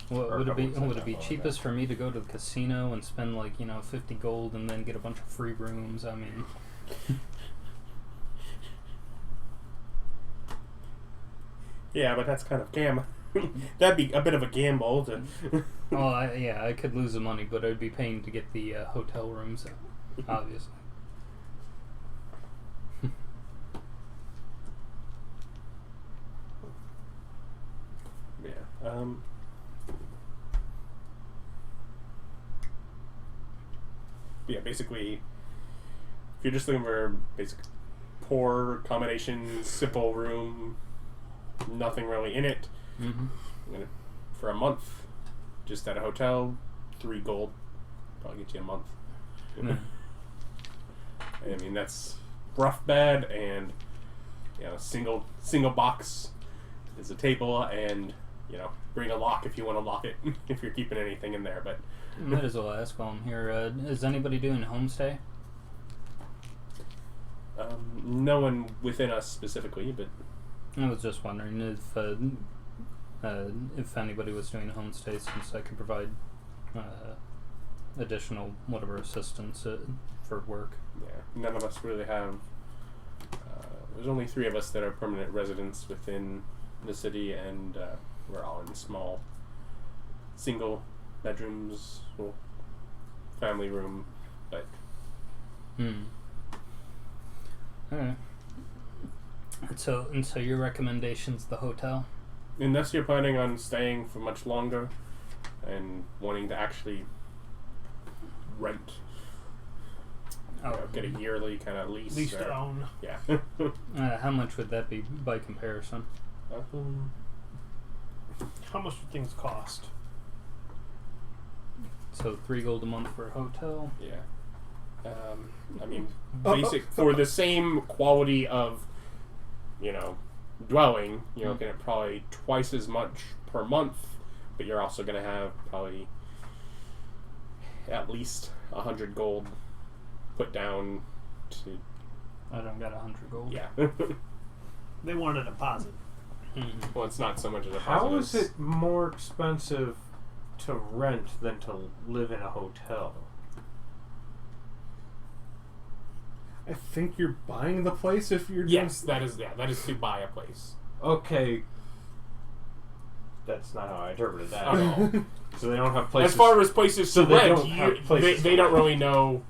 Well, Or a would it be couple weeks would it be at a time, cheapest for me to go to the casino and spend 50 gold and then get a bunch of free rooms? I mean, Yeah, but that's kind of that'd be a bit of a gamble. well, I could lose the money, but I'd be paying to get the hotel rooms, obviously. Yeah. Yeah, basically, if you're just looking for basic poor accommodation, simple room, nothing really in it, for a month, just at a hotel, 3 gold, probably get you a month. Yeah. I mean, that's rough bed and single box is a table, and bring a lock if you want to lock it if you're keeping anything in there. But might as well ask while I'm here. Is anybody doing homestay? no one within us specifically, but I was just wondering if anybody was doing a homestay, since I could provide additional whatever assistance for work. yeah, none of us really have. There's only 3 of us that are permanent residents within the city, and we're all in small, single bedrooms, well, family room, but Alright. So your recommendation's the hotel? unless you're planning on staying for much longer and wanting to actually rent. Oh, Get a yearly kind of lease. Lease to own. Yeah. how much would that be by comparison? How much do things cost? So 3 gold a month for a hotel. Yeah. I mean, basic for the same quality of, dwelling. You're looking at probably twice as much per month, but you're also going to have probably at least 100 gold put down to. I don't got 100 gold. Yeah. They want a deposit. Well, it's not so much as a How is it more expensive to rent than to live in a hotel? I think you're buying the place if you're Yes, that is to buy a place. Okay. That's not how I interpreted that at all. So they don't have places. As far as places So to they rent, don't have places they to don't rent. really know.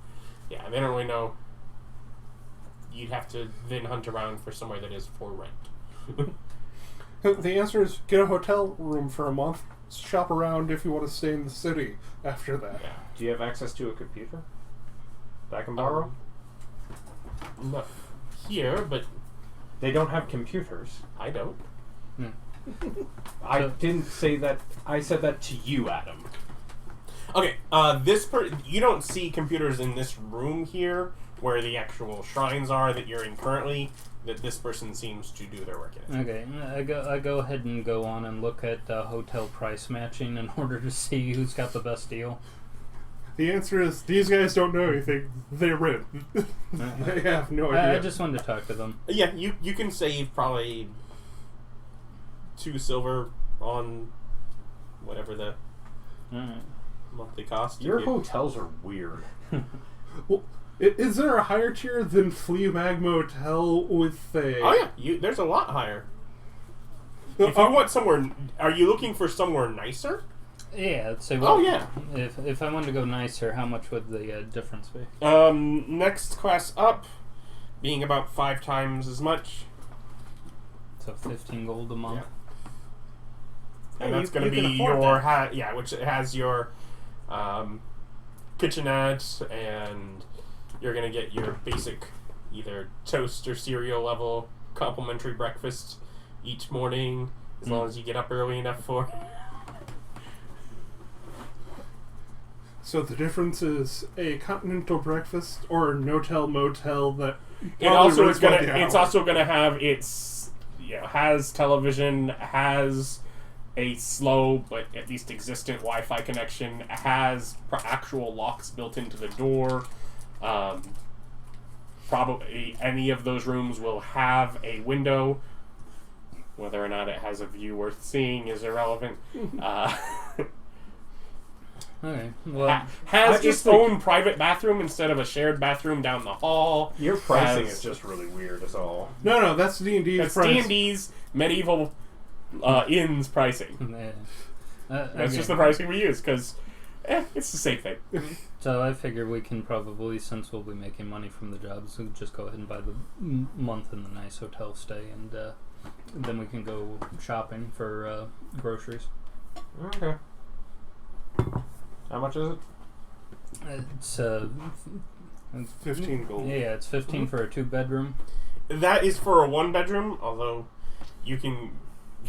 Yeah, they don't really know. You'd have to then hunt around for somewhere that is for rent. The answer is get a hotel room for a month. Shop around if you want to stay in the city after that. Yeah. Do you have access to a computer that I can borrow? Not here, but They don't have computers. I don't. I So- didn't say that. I said that to you, Adam. Okay, you don't see computers in this room here, where the actual shrines are that you're in currently. That this person seems to do their work in. Okay, I go ahead and go on and look at hotel price matching in order to see who's got the best deal. The answer is these guys don't know anything. They're rent. They have no idea. I just wanted to talk to them. Yeah, you can save probably 2 silver on whatever the Alright. monthly cost. Your You- hotels are weird. Well, is there a higher tier than Fleabag Motel with a... Oh yeah, there's a lot higher. If you want somewhere, are you looking for somewhere nicer? Yeah, let's say. Oh, yeah. If I wanted to go nicer, how much would the difference be? Next class up, being about 5 times as much, So 15 gold a month. and Yeah, that's going to you can be afford your that. which has your kitchenette, and you're going to get your basic either toast or cereal level complimentary breakfast each morning, as long as you get up early enough for. So the difference is a continental breakfast or a no-tell motel that It also runs is by gonna. the It's hour. also gonna have has television, has a slow but at least existent Wi-Fi connection, has actual locks built into the door. Probably any of those rooms will have a window. Whether or not it has a view worth seeing is irrelevant. Okay. Well, Has just its think- own private bathroom instead of a shared bathroom down the hall. Your pricing Has- is just really weird, is all. No, that's D&D's That's price. D&D's medieval inns pricing. That's okay. just the pricing we use because it's the same thing. So I figure we can probably, since we'll be making money from the jobs, we'll just go ahead and buy the month in the nice hotel stay, and then we can go shopping for groceries. Okay. How much is it? It's 15 gold. yeah, it's 15 for a 2-bedroom. That is for a 1-bedroom, although you can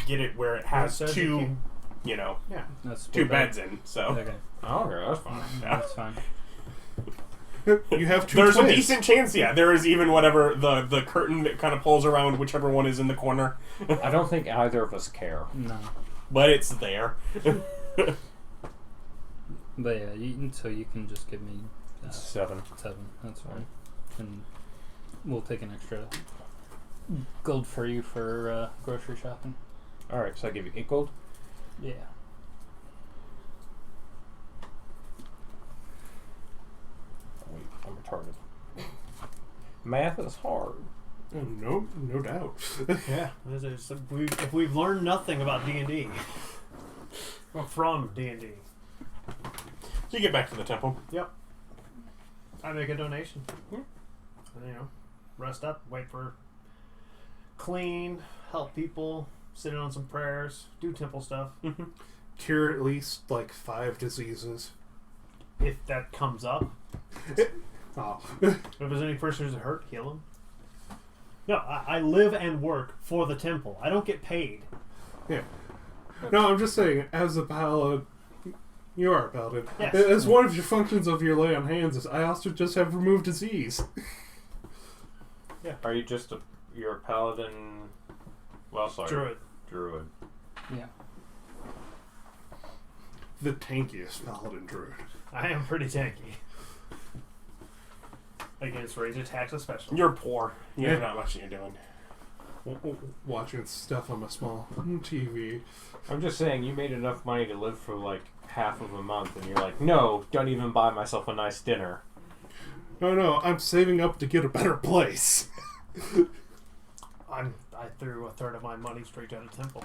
get it where it has So you 2, can- yeah, That's 2 beds in. So Okay, Oh, okay, that's fine. that's fine. You have 2 there's twins. a decent chance. Yeah, there is even whatever the curtain that kind of pulls around whichever one is in the corner, I don't think either of us care. No, but it's there. but yeah, so you can just give me 7. 7. That's fine, and we'll take an extra gold for you for grocery shopping. Alright, so I give you 8 gold? Yeah. Wait, I'm retarded. Math is hard. Oh, no doubt. Yeah, if we've learned nothing about D&D, well, from D&D, So you get back to the temple. I make a donation. Rest up, wait for clean, help people, sit in on some prayers, do temple stuff. Cure at least like 5 diseases. if that comes up. Oh. If there's any prisoners that hurt, heal them. No, I live and work for the temple. I don't get paid. Yeah. No, I'm just saying, as a paladin, you are a paladin. Yes. As one of your functions of your lay on hands is, I also just have removed disease. Yeah. Are you just you're a paladin? Well, sorry. Druid. Yeah. The tankiest paladin druid. I am pretty tanky. Against range attacks especially. You're poor. You have not much you're doing. Watching stuff on my small TV. I'm just saying, you made enough money to live for like half of a month, and you're like, no, don't even buy myself a nice dinner. No, I'm saving up to get a better place. I threw a third of my money straight to the temple.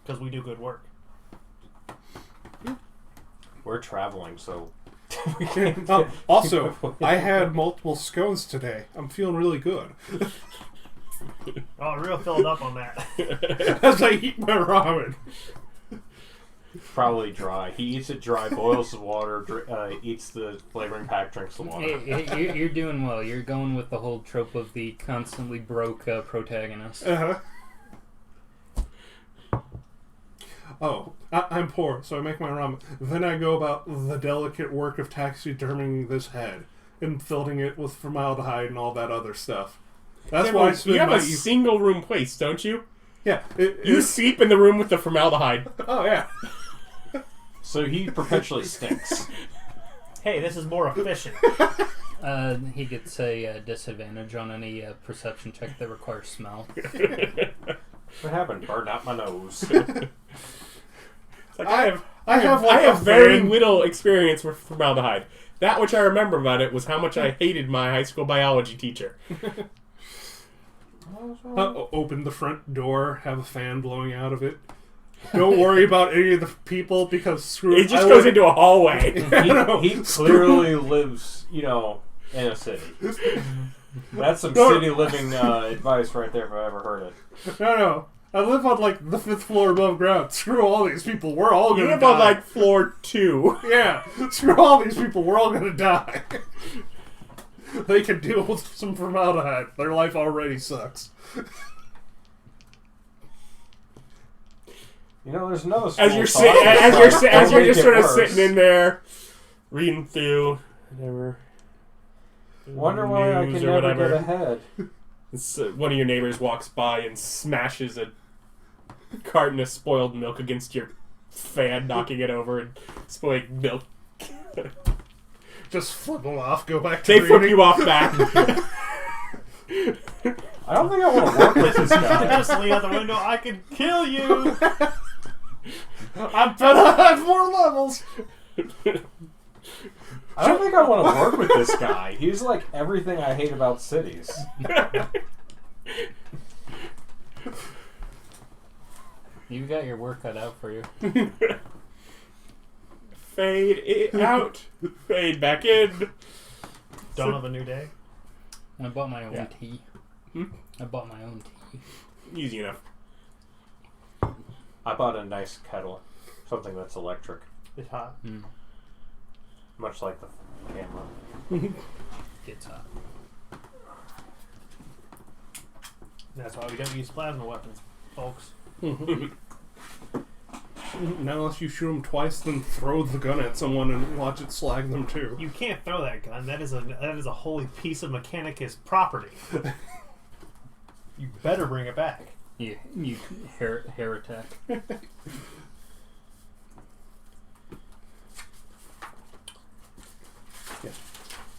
Because we do good work. We're traveling, so... Also, I had multiple scones today. I'm feeling really good. Oh, real filled up on that. As I eat my ramen. Probably dry. He eats it dry, boils the water, eats the flavoring pack, drinks the water. You're doing well. You're going with the whole trope of the constantly broke protagonist. Uh-huh. Oh, I'm poor, so I make my ramen. Then I go about the delicate work of taxiderming this head and filling it with formaldehyde and all that other stuff. That's why I spend you have my a single room place, don't you? Yeah. You sleep in the room with the formaldehyde. Oh, yeah. So he perpetually stinks. Hey, this is more efficient. He gets a disadvantage on any perception check that requires smell. What happened? Burned out my nose. Like, I have very little experience with formaldehyde. That which I remember about it was how much I hated my high school biology teacher. Open the front door, have a fan blowing out of it. Don't worry about any of the people because screw it. It just goes into a hallway. He clearly lives, in a city. That's some city living advice right there if I ever heard it. No. I live on, the 5th floor above ground. Screw all these people. We're all gonna die. You live on, floor 2. Yeah. Screw all these people. We're all gonna die. They can deal with some formaldehyde. Their life already sucks. There's another as you're just sort of sitting in there, reading through whatever. Wonder why I can never get ahead. One of your neighbors walks by and smashes a carton of spoiled milk against your fan, knocking it over and spoiling milk. Just flip them off, go back to They flip you off back. I don't think I want to work with this guy. Just lean out the window, I could kill you! I'm gonna have more levels! I don't think I want to work with this guy. He's like everything I hate about cities. You got your work cut out for you. Fade it out. Fade back in. Dawn of a new day. I bought my own tea. Hmm? I bought my own tea. Easy enough. I bought a nice kettle. Something that's electric. It's hot. Much like the camera. Gets hot. That's why we don't use plasma weapons, folks. Not unless you shoot them twice, then throw the gun at someone and watch it slag them too. You can't throw that gun. That is a holy piece of Mechanicus property. You better bring it back. You hair attack.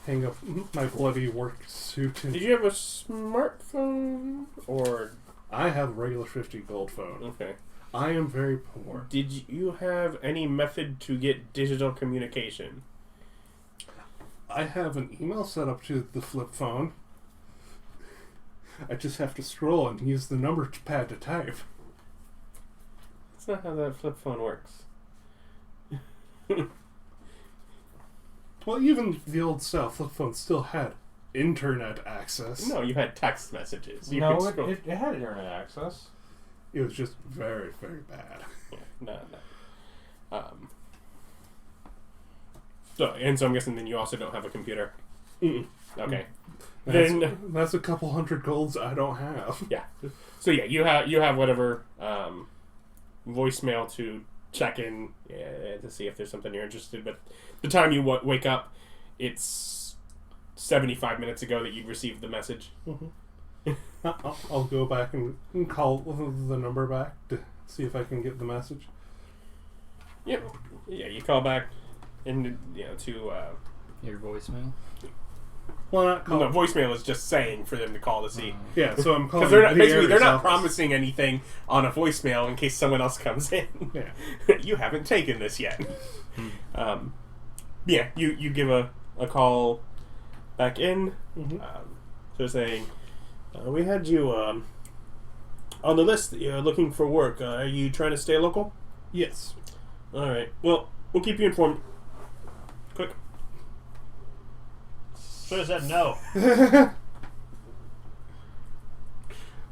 Hang up my bloody work suit. Did you have a smartphone or? I have a regular 50 gold phone. Okay. I am very poor. Did you have any method to get digital communication? I have an email set up to the flip phone. I just have to scroll and use the number pad to type. That's not how that flip phone works. Well, even the old style flip phone still had internet access. No, you had text messages. You No, could scroll. it had internet access. It was just very, very bad. Yeah, no. So I'm guessing then you also don't have a computer. Mm-mm. Okay. That's a couple hundred golds I don't have. Yeah. So yeah, you have whatever voicemail to check in to see if there's something you're interested. But the time you wake up, it's 75 minutes ago that you received the message. Mm-hmm. I'll go back and call the number back to see if I can get the message. Yep. Yeah, you call back and to Your voicemail. Well, not call. the voicemail is just saying for them to call to see. Yeah, so I'm calling. Because they're not office. promising anything on a voicemail in case someone else comes in. Yeah. You haven't taken this yet. Yeah, you give a call back in. Mm-hmm. So saying, we had you on the list that you're looking for work. Are you trying to stay local? Yes. All right. Well, we'll keep you informed. Quick. Should have said no.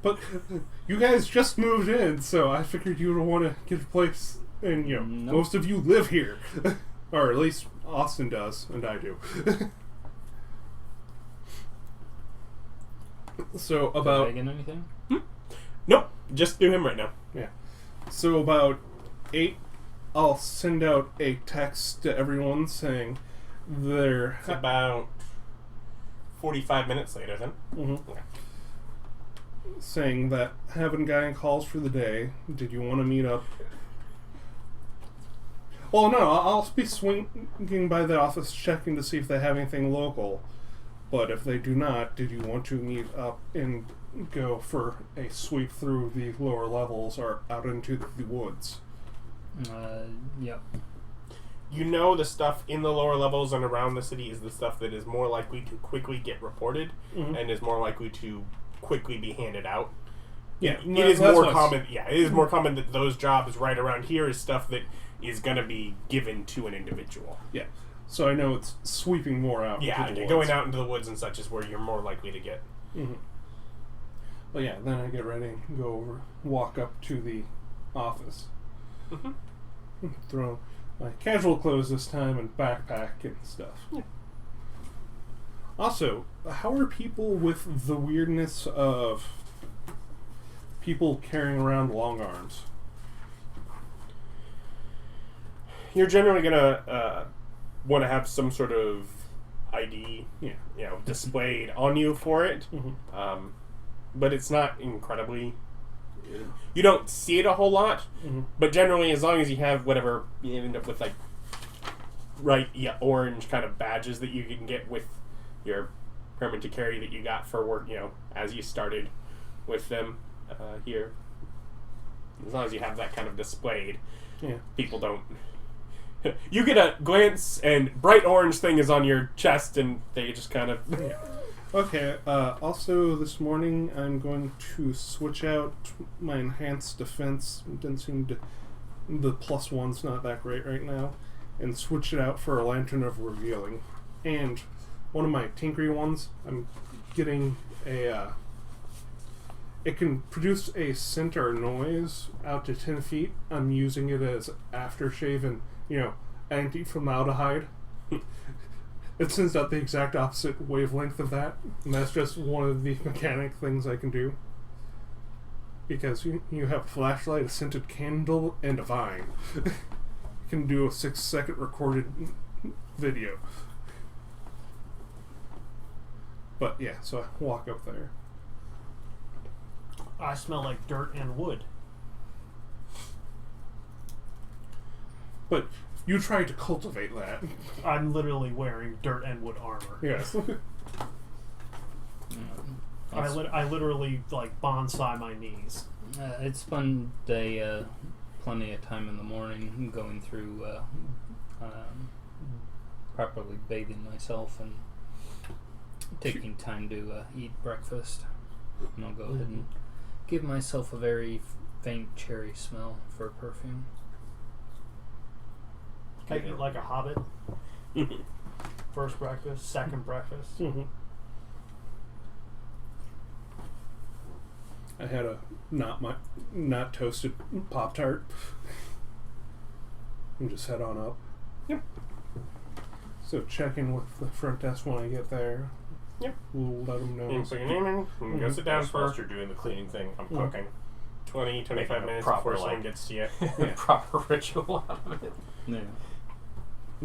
But you guys just moved in, so I figured you would want to get a place, and Nope. most of you live here, or at least Austin does, and I do. So about Megan, anything? Nope. Just do him right now. So about 8, I'll send out a text to everyone saying they're It's about 45 minutes later then. Mhm. Okay. saying that haven't gotten calls for the day. Did you want to meet up? Well, no, I'll be swinging by the office checking to see if they have anything local. But if they do not, did you want to meet up and go for a sweep through the lower levels or out into the woods? Yep. You know the stuff in the lower levels and around the city is the stuff that is more likely to quickly get reported Mhm. and is more likely to quickly be handed out. Yeah, It is that's more what's- common. Yeah, it is more common that those jobs right around here is stuff that is going to be given to an individual. Yeah, so I know it's sweeping more out. Yeah, into the going woods. out into the woods and such is where you're more likely to get. Mm-hmm. But yeah, then I get ready, go over, walk up to the office, Mhm. throw my casual clothes this time and backpack and stuff. Yeah. Also, how are people with the weirdness of people carrying around long arms? You're generally going to want to have some sort of ID, Yeah. displayed on you for it. Mm-hmm. But it's not incredibly. You don't see it a whole lot, Mm-hmm. but generally, as long as you have whatever, you end up with orange kind of badges that you can get with your permit to carry that you got for work, as you started with them here. As long as you have that kind of displayed, Yeah. people don't. You get a glance, and bright orange thing is on your chest, and they just kind of. Yeah. Okay, also this morning I'm going to switch out my enhanced defense. It doesn't seem to... The +1's not that great right now. And switch it out for a Lantern of Revealing. And one of my tinkery ones, I'm getting a... it can produce a scent or noise out to 10 feet. I'm using it as aftershave and, anti-formaldehyde. It sends out the exact opposite wavelength of that, and that's just one of the mechanic things I can do. Because you have a flashlight, a scented candle, and a vine. You can do a 6-second recorded video. But yeah, so I walk up there. I smell like dirt and wood. But you tried to cultivate that. I'm literally wearing dirt and wood armor. Yes. I literally bonsai my knees. It's spent plenty of time in the morning going through properly bathing myself and taking time to eat breakfast. And I'll go ahead and give myself a very faint cherry smell for perfume. Take it like a hobbit. First breakfast, second breakfast. Mm-hmm. I had a not toasted Pop-Tart. And just head on up. Yep. So check in with the front desk when I get there. Yep. We'll let them know. You put your name in, and go sit down for Whilst you're doing the cleaning thing, I'm cooking. 20, 25 Making a minutes proper, before someone like- gets to you. Proper ritual out of it. Yeah.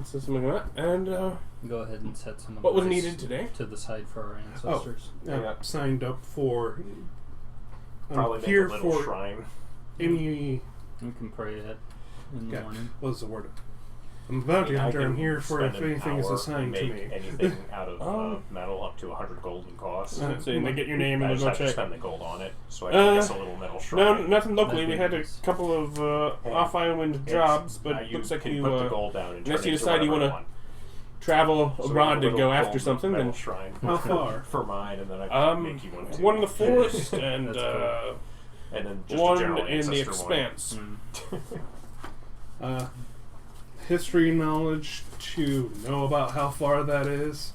So something like that. And Go ahead and set someone what was nice needed today? to the side for our ancestors. I signed up for. Probably make here a little for shrine. any. We can pray it in the Okay. morning. What's the word? I'm the bounty hunter. I'm here for if spend an anything is hour assigned to and me. make anything out of metal up to 100 gold in cost. Uh, So they get your name I and just we'll have go to check. spend the gold on it, so I can guess a little metal shrine. No, nothing locally. That'd We be had a nice. couple of off-island jobs, but you looks like can you put the gold down and unless turn you it into decide you whatever want to travel So abroad to a little go after gold something, metal then shrine. How far? For mine, and then I make you one too. one in the forest and That's cool. And then just a one general in the ancestor expanse. History knowledge to know about how far that is,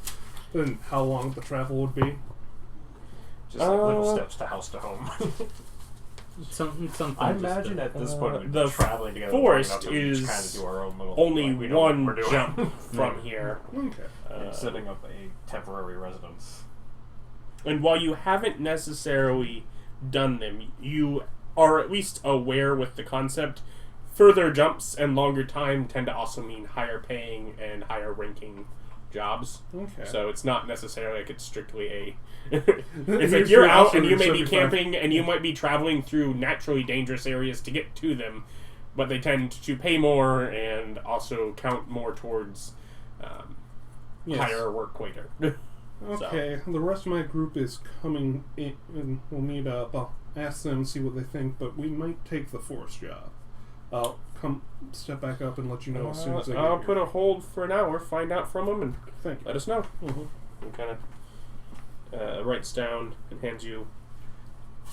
and how long the travel would be. Just like little steps to house to home. Something. I just imagine to- at this point we'd the be traveling together. forest long enough that we just is kind of do our own little, only like, we know what we're one doing. jump from here. Okay. And setting up a temporary residence. And while you haven't necessarily done them, you are at least aware with the concept. Further jumps and longer time tend to also mean higher paying and higher ranking jobs. Okay. So it's not necessarily like it's strictly a. It's Here's like you're your out offer and you may be 75. camping and you might be traveling through naturally dangerous areas to get to them, but they tend to pay more and also count more towards Yes. higher work later. Okay, the rest of my group is coming in, and we'll meet up. I'll ask them, see what they think, but we might take the forest job. I'll step back up and let you know as soon as I get I'll here. put a hold for an hour, find out from them, and Thank you. let us know. Mm-hmm. And kind of writes down and hands you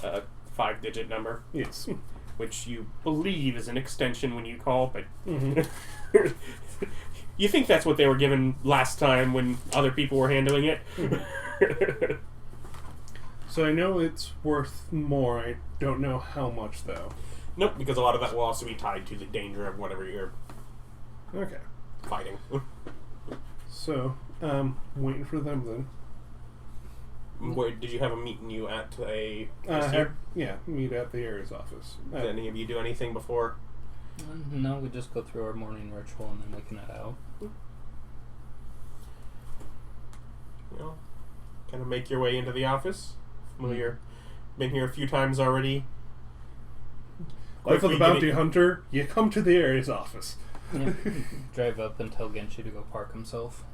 a 5-digit number, Yes. which you believe is an extension when you call, but Mm-hmm. you think that's what they were given last time when other people were handling it. So I know it's worth more. I don't know how much, though. Nope, because a lot of that will also be tied to the danger of whatever you're Okay. fighting. So, waiting for them then. Where, did you have a meeting you at a... Meet at the Ares office. Did any of you do anything before? No, we just go through our morning ritual and then we can head out. You know, kind of make your way into the office. Familiar. Been here a few times already. Life of the Quickly bounty getting- hunter, you come to the Ares office. Yeah. Drive up and tell Genshi to go park himself.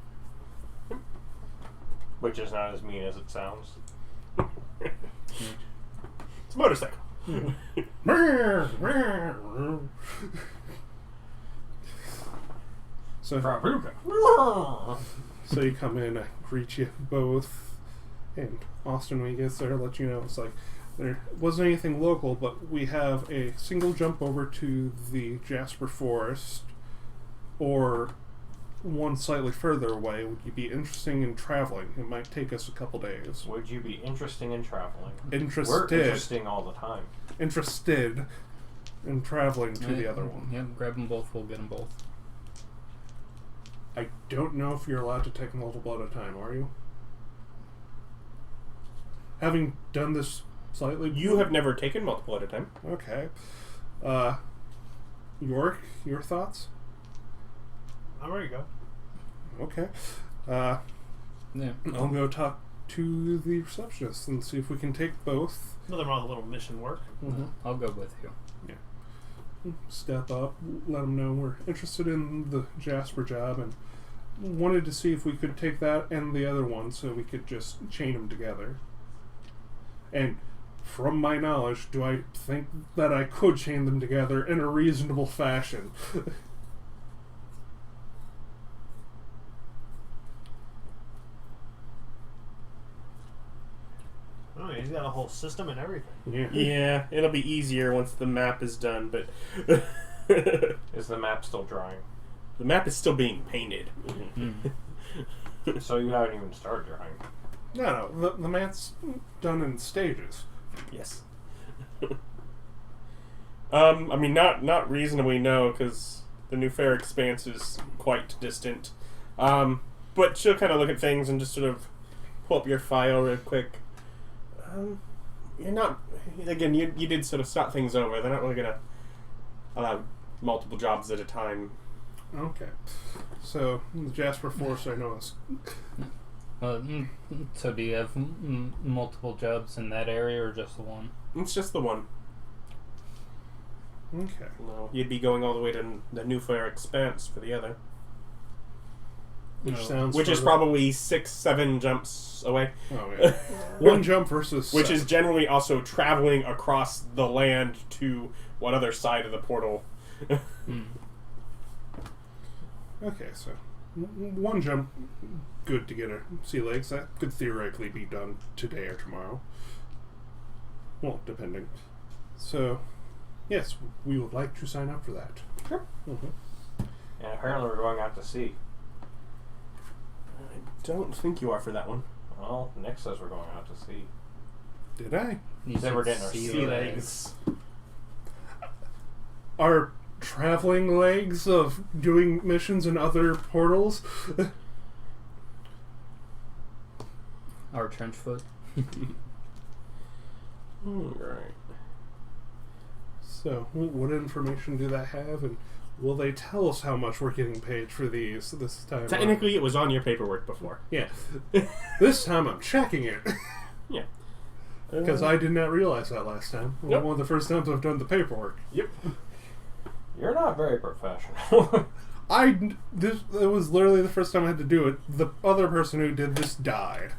Which is not as mean as it sounds. It's a motorcycle. So you come in, I greet you both, and Austin, when he gets there, let you know it's like there wasn't anything local, but we have a single jump over to the Jasper Forest, or one slightly further away. Would you be interested in traveling? It might take us a couple days. Would you be interesting in traveling? Interested. We're interesting all the time. Interested in traveling to the other one. Yep, grab them both, we'll get them both. I don't know if you're allowed to take multiple at a time, are you? Having done this slightly... You have never taken multiple at a time. Okay. York, your thoughts? I'm ready to go. Okay. Yeah. I'll go talk to the receptionist and see if we can take both. Nothing wrong with a little mission work. I'll go with you. Step up, let them know we're interested in the Jasper job and wanted to see if we could take that and the other one so we could just chain them together. And from my knowledge, do I think that I could chain them together in a reasonable fashion? Oh, he's got a whole system and everything. Yeah, it'll be easier once the map is done, but Is the map still drying? the map is still being painted. So you haven't even started drying. No, the map's done in stages. Yes. I mean, not reasonably, no, because the New Fair Expanse is quite distant. But she'll kind of look at things and just sort of pull up your file real quick. You're not... Again, you did sort of start things over. They're not really going to allow multiple jobs at a time. Okay. So, the Jasper Forest, I know is... So do you have multiple jobs in that area or just the one? It's just the one. Okay. No, you'd be going all the way to the New Fair Expanse for the other. Which is probably 6-7 jumps away. Oh, yeah. One jump versus... Which is generally also traveling across the land to one other side of the portal. Okay, so one jump, good to get a sea legs. That could theoretically be done today or tomorrow. Well, depending. So, yes, we would like to sign up for that. Sure. Mm-hmm. And apparently we're going out to sea. I don't think you are for that one. Well, Nick says we're going out to sea. Did I? You said we're getting our sea legs. Our traveling legs of doing missions in other portals? Our trench foot. Right. So, what information do they have, and will they tell us how much we're getting paid for these this time? Technically, it was on your paperwork before. Yeah. This time I'm checking it. Yeah. Because I did not realize that last time. Nope. One of the first times I've done the paperwork. Yep. You're not very professional. It was literally the first time I had to do it. The other person who did this died.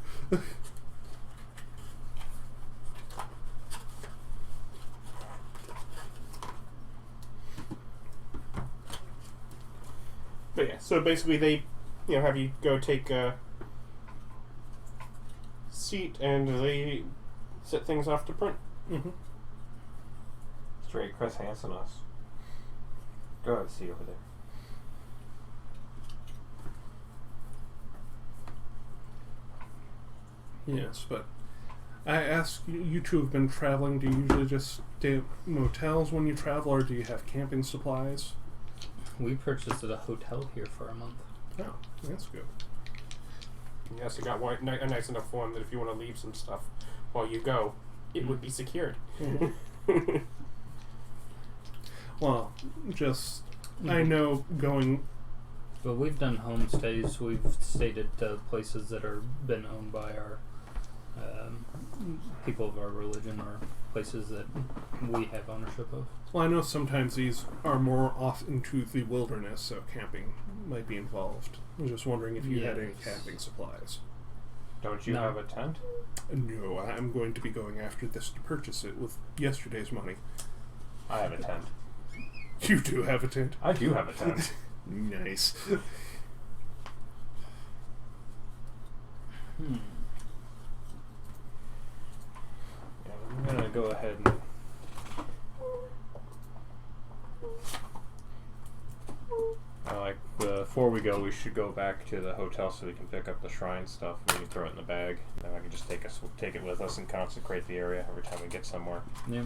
But yeah, so basically they, have you go take a seat and they set things off to print. Mm-hmm. Straight Chris Hansen us. Go ahead, see over there. Yes, but I ask you two have been traveling. Do you usually just stay at motels when you travel, or do you have camping supplies? We purchased a hotel here for a month. Oh, that's good. Yes, you got a nice enough one that if you want to leave some stuff while you go, it would be secured. Mm-hmm. Well, just I know going. But we've done homestays. We've stayed at places that are been owned by our people of our religion, or places that we have ownership of. Well, I know sometimes these are more off into the wilderness, so camping might be involved. I was just wondering if you had any camping supplies. Don't you have a tent? No, I'm going to be going after this to purchase it with yesterday's money. I have a tent. You do have a tent? I do have a tent. Nice. I'm gonna go ahead and before we go, we should go back to the hotel so we can pick up the shrine stuff. We can throw it in the bag. Then I can just take it with us and consecrate the area every time we get somewhere. Yeah,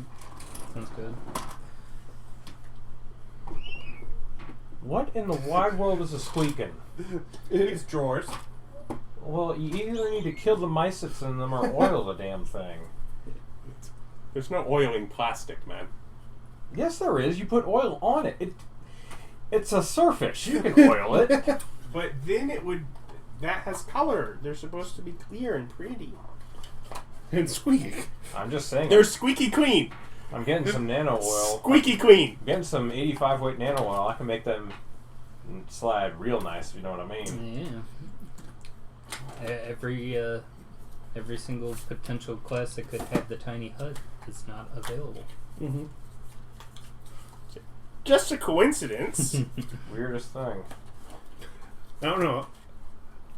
sounds good. What in the wide world is a squeaking? It's drawers. Well, you either need to kill the mice that's in them or oil the damn thing. There's no oiling plastic, man. Yes, there is. You put oil on it. It's a surface. You can oil it. But then that has color. They're supposed to be clear and pretty. And squeaking. I'm just saying. They're squeaky clean. I'm getting some nano oil. Squeaky clean. I'm getting some 85 weight nano oil. I can make them slide real nice, if you know what I mean. Yeah. Every single potential class that could have the tiny hut is not available. Mm-hmm. Just a coincidence. Weirdest thing. I don't know.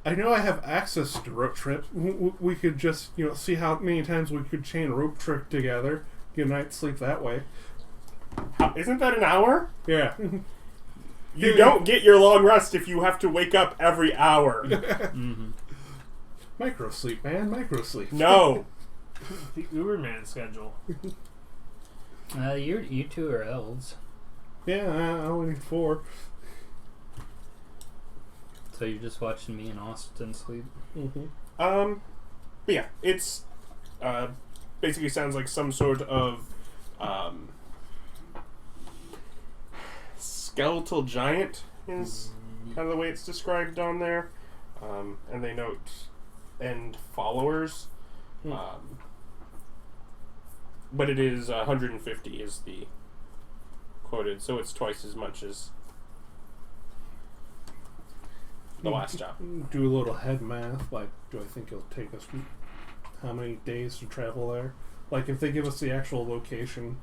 I know I have access to rope trip. We could just, see how many times we could chain a rope trip together. Get a night's sleep that way. Isn't that an hour? Yeah. You don't get your long rest if you have to wake up every hour. Mm-hmm. Micro sleep, man. Micro sleep. No. The Uberman schedule. You two are elves. Yeah, I only need 4. So you're just watching me and Austin sleep. Mm-hmm. But yeah, it's basically sounds like some sort of skeletal giant is kind of the way it's described on there. And they note and followers. But it is 150 is the quoted, so it's twice as much as the last job. Do a little head math. Like, do I think it'll take us how many days to travel there? Like, if they give us the actual location.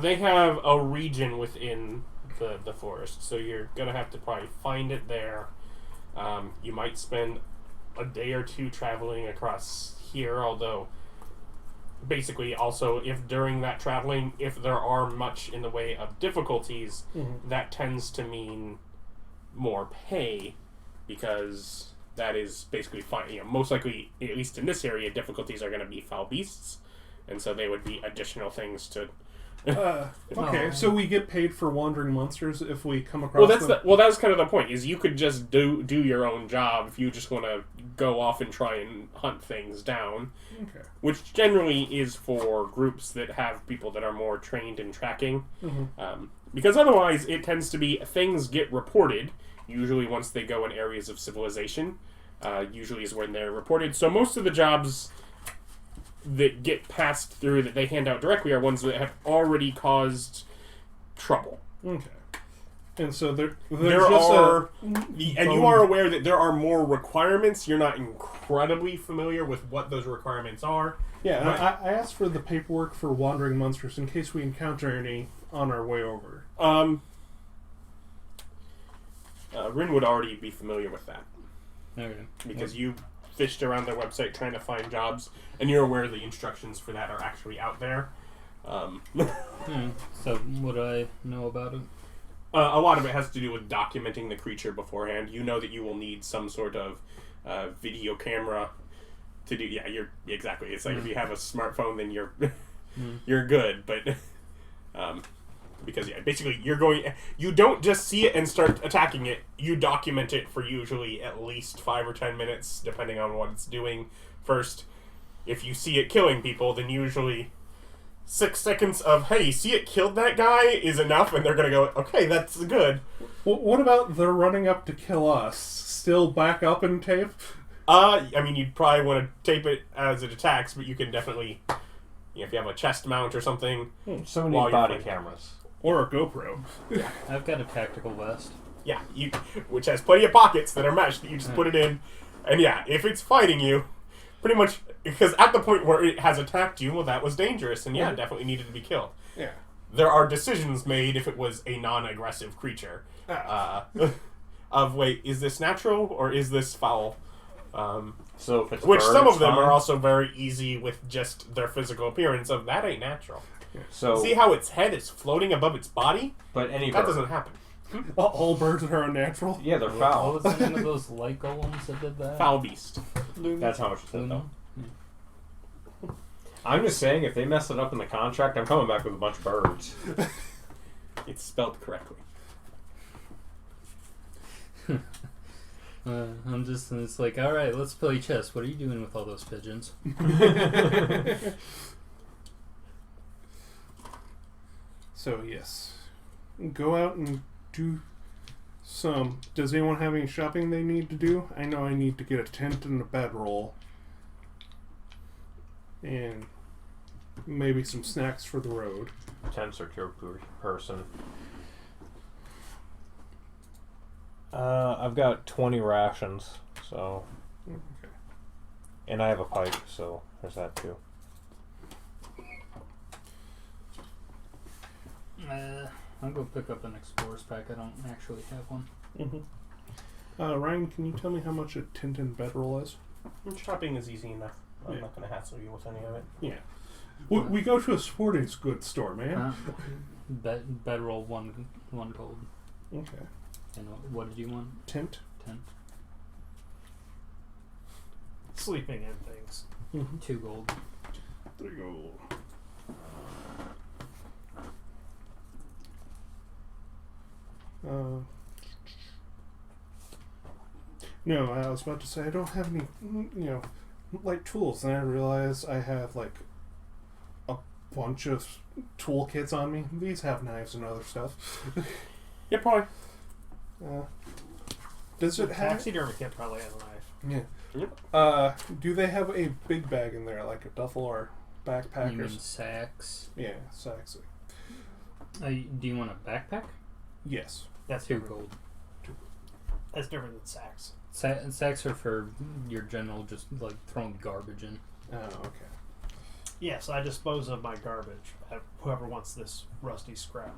They have a region within the forest, so you're gonna have to probably find it there. You might spend a day or two traveling across here, although basically also if during that traveling, if there are much in the way of difficulties, that tends to mean more pay, because that is basically fine. You know, most likely, at least in this area, difficulties are going to be foul beasts, and so they would be additional things to. Okay, so we get paid for wandering monsters if we come across them? That's kind of the point. Is you could just do your own job if you just want to go off and try and hunt things down. Okay. Which generally is for groups that have people that are more trained in tracking. Because otherwise, it tends to be things get reported. Usually, once they go in areas of civilization, usually is when they're reported. So most of the jobs that get passed through that they hand out directly are ones that have already caused trouble. Okay. And so there are and you are aware that there are more requirements. You're not incredibly familiar with what those requirements are. Yeah, I asked for the paperwork for wandering monsters in case we encounter any on our way over. Rin would already be familiar with that. Okay. Because you fished around their website trying to find jobs, and you're aware the instructions for that are actually out there. So, would I know about it? A lot of it has to do with documenting the creature beforehand. You know that you will need some sort of video camera to do. Yeah, you're exactly. It's like if you have a smartphone, then you're good. But because basically you don't just see it and start attacking it. You document it for usually at least 5 or 10 minutes, depending on what it's doing. First, if you see it killing people, then usually 6 seconds of, hey, see it killed that guy is enough, and they're going to go, okay, that's good. What about they're running up to kill us? Still back up and tape? I mean, you'd probably want to tape it as it attacks, but you can definitely, if you have a chest mount or something. So many body cameras. Or a GoPro. Yeah. I've got a tactical vest. Yeah, which has plenty of pockets that are meshed that you just put it in. And yeah, if it's fighting you, pretty much, because at the point where it has attacked you, well, that was dangerous, and it definitely needed to be killed. Yeah. There are decisions made if it was a non-aggressive creature. Of, wait, is this natural or is this foul? So if it's which bird, some of it's them fine. are also very easy with just their physical appearance of, that ain't natural. So see how its head is floating above its body? But any That bird. doesn't happen. All birds are unnatural? Yeah, they're What foul. was the name of those light golems that did that? Foul beast. That's how much it said, though. Luna? I'm just saying, if they mess it up in the contract, I'm coming back with a bunch of birds. It's spelled correctly. It's like, alright, let's play chess. What are you doing with all those pigeons? So, yes. Go out and do some. Does anyone have any shopping they need to do? I know I need to get a tent and a bedroll. And maybe some snacks for the road. Tents are per person. I've got 20 rations, so. Okay. And I have a pipe, so there's that too. I'll go pick up an explorer's pack. I don't actually have one. Ryan, can you tell me how much a tent and bedroll is? Shopping is easy enough. I'm Yeah. not going to hassle you with any of it. Yeah. We go to a sporting goods store, man. Bedroll one gold. Okay. And what did you want? Tent? 10. Sleeping in things. 2 gold. 3 gold. No, I was about to say I don't have any, light tools, and I realized I have like a bunch of toolkits on me. These have knives and other stuff. Yeah, probably. Does it have? Taxidermy kit probably has a knife. Yeah. Yep. Do they have a big bag in there, like a duffel or backpack? You or mean sacks? Yeah, sacks. Do you want a backpack? Yes. That's 2 different. gold. That's different than sacks. Sacks are for your general, just like throwing garbage in. Oh, okay. Yes, I dispose of my garbage at whoever wants this rusty scrap.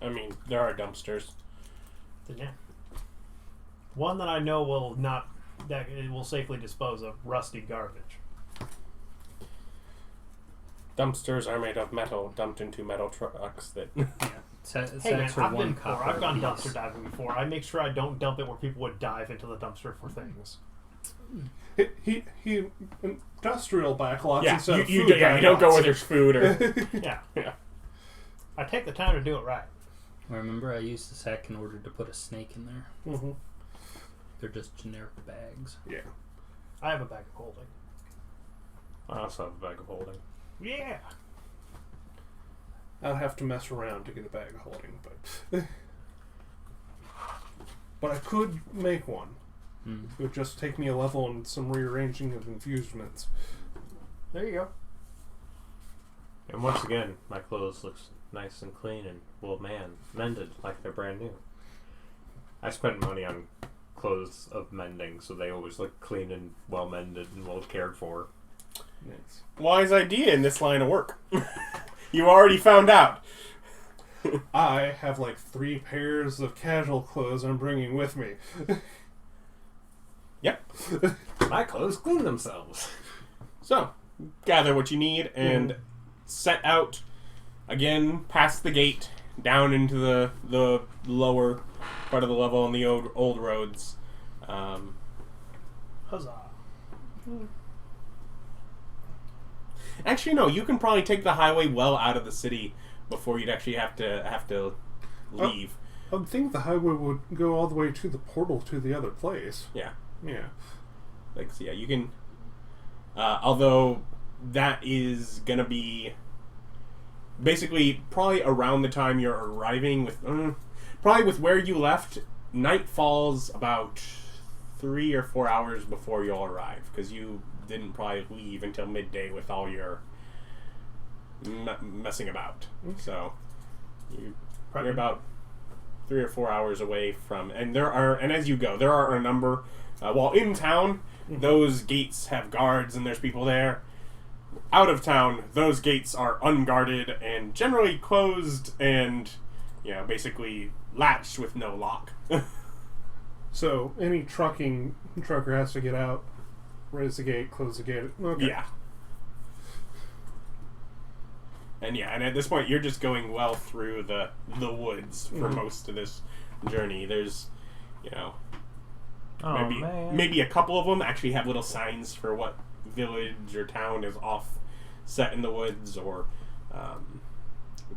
I mean, there are dumpsters. Then yeah. One that I know that it will safely dispose of rusty garbage. Dumpsters are made of metal, dumped into metal trucks that... Hey man, Sacks are I've one been poor. copper I've gone apiece. dumpster diving before. I make sure I don't dump it where people would dive into the dumpster for things. He industrial backlots Yeah, instead of you food don't go backlots. where there's food or... Yeah. Yeah. I take the time to do it right. Remember, I used the sack in order to put a snake in there. Mm-hmm. They're just generic bags. Yeah. I have a bag of holding. I also have a bag of holding. Yeah. I'd have to mess around to get a bag of holding, but but I could make one. Mm. It would just take me a level and some rearranging of infusements. There you go. And once again, my clothes looks nice and clean and, well, mended like they're brand new. I spent money on clothes of mending, so they always look clean and well mended and well cared for. Nice. Wise idea in this line of work. You already found out. I have like 3 pairs of casual clothes I'm bringing with me. Yep. My clothes clean themselves. So, gather what you need and set out again past the gate down into the lower part of the level on the old roads. Huzzah. Actually, no. You can probably take the highway well out of the city before you'd actually have to leave. I would think the highway would go all the way to the portal to the other place. Yeah. Yeah. Like, so yeah, you can. Although that is gonna be basically probably around the time you're arriving with, probably with where you left. Night falls about 3 or 4 hours before you'll arrive because you didn't probably leave until midday with all your messing about. So you're about 3 or 4 hours away from, and as you go, there are a number. While in town, those gates have guards and there's people there. Out of town, those gates are unguarded and generally closed and, basically latched with no lock. So any trucker has to get out, raise the gate, close the gate. Okay. Yeah. And at this point, you're just going well through the woods for most of this journey. There's, maybe a couple of them actually have little signs for what village or town is off set in the woods, or